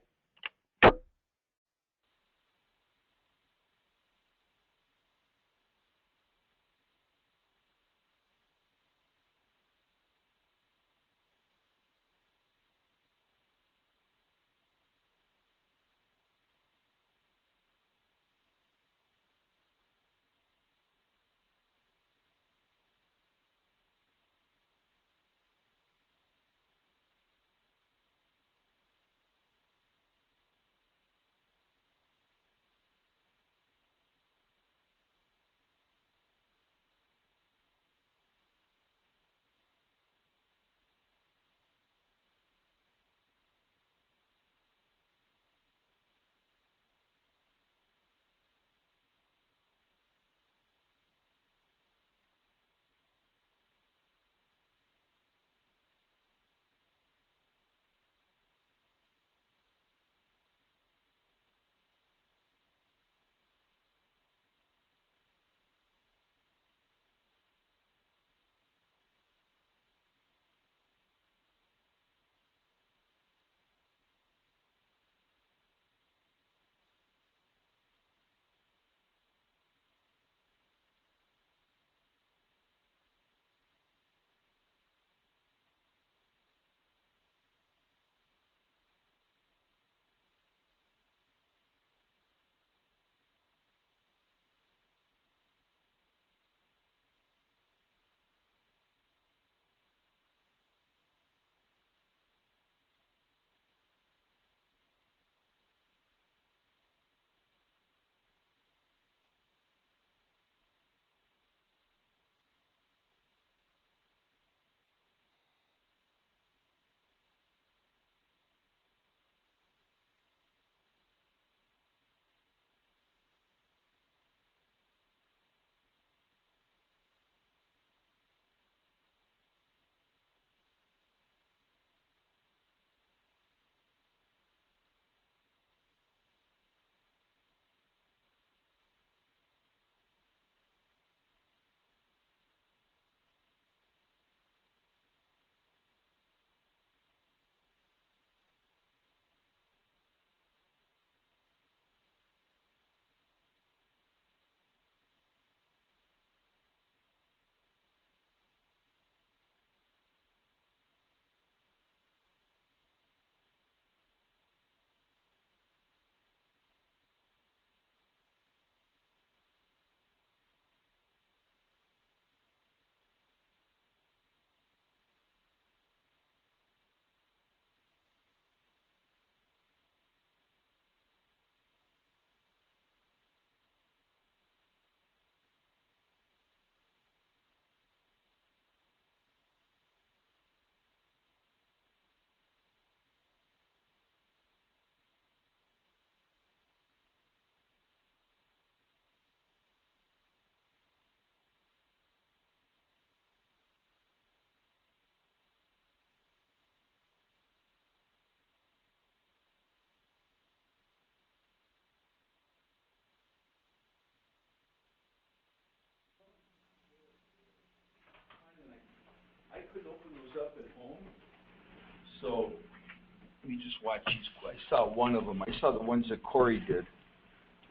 watch these. I saw one of them. I saw the ones that Corey did.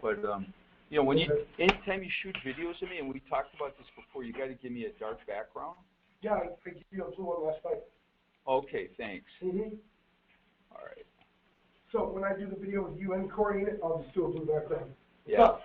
But you know, anytime you shoot videos of me, and we talked about this before, you got to give me a dark background. Yeah, I gave you a blue one last night. Okay, thanks. Mm-hmm. All right. So when I do the video with you and Corey in it, I'll just do a blue background. Yeah.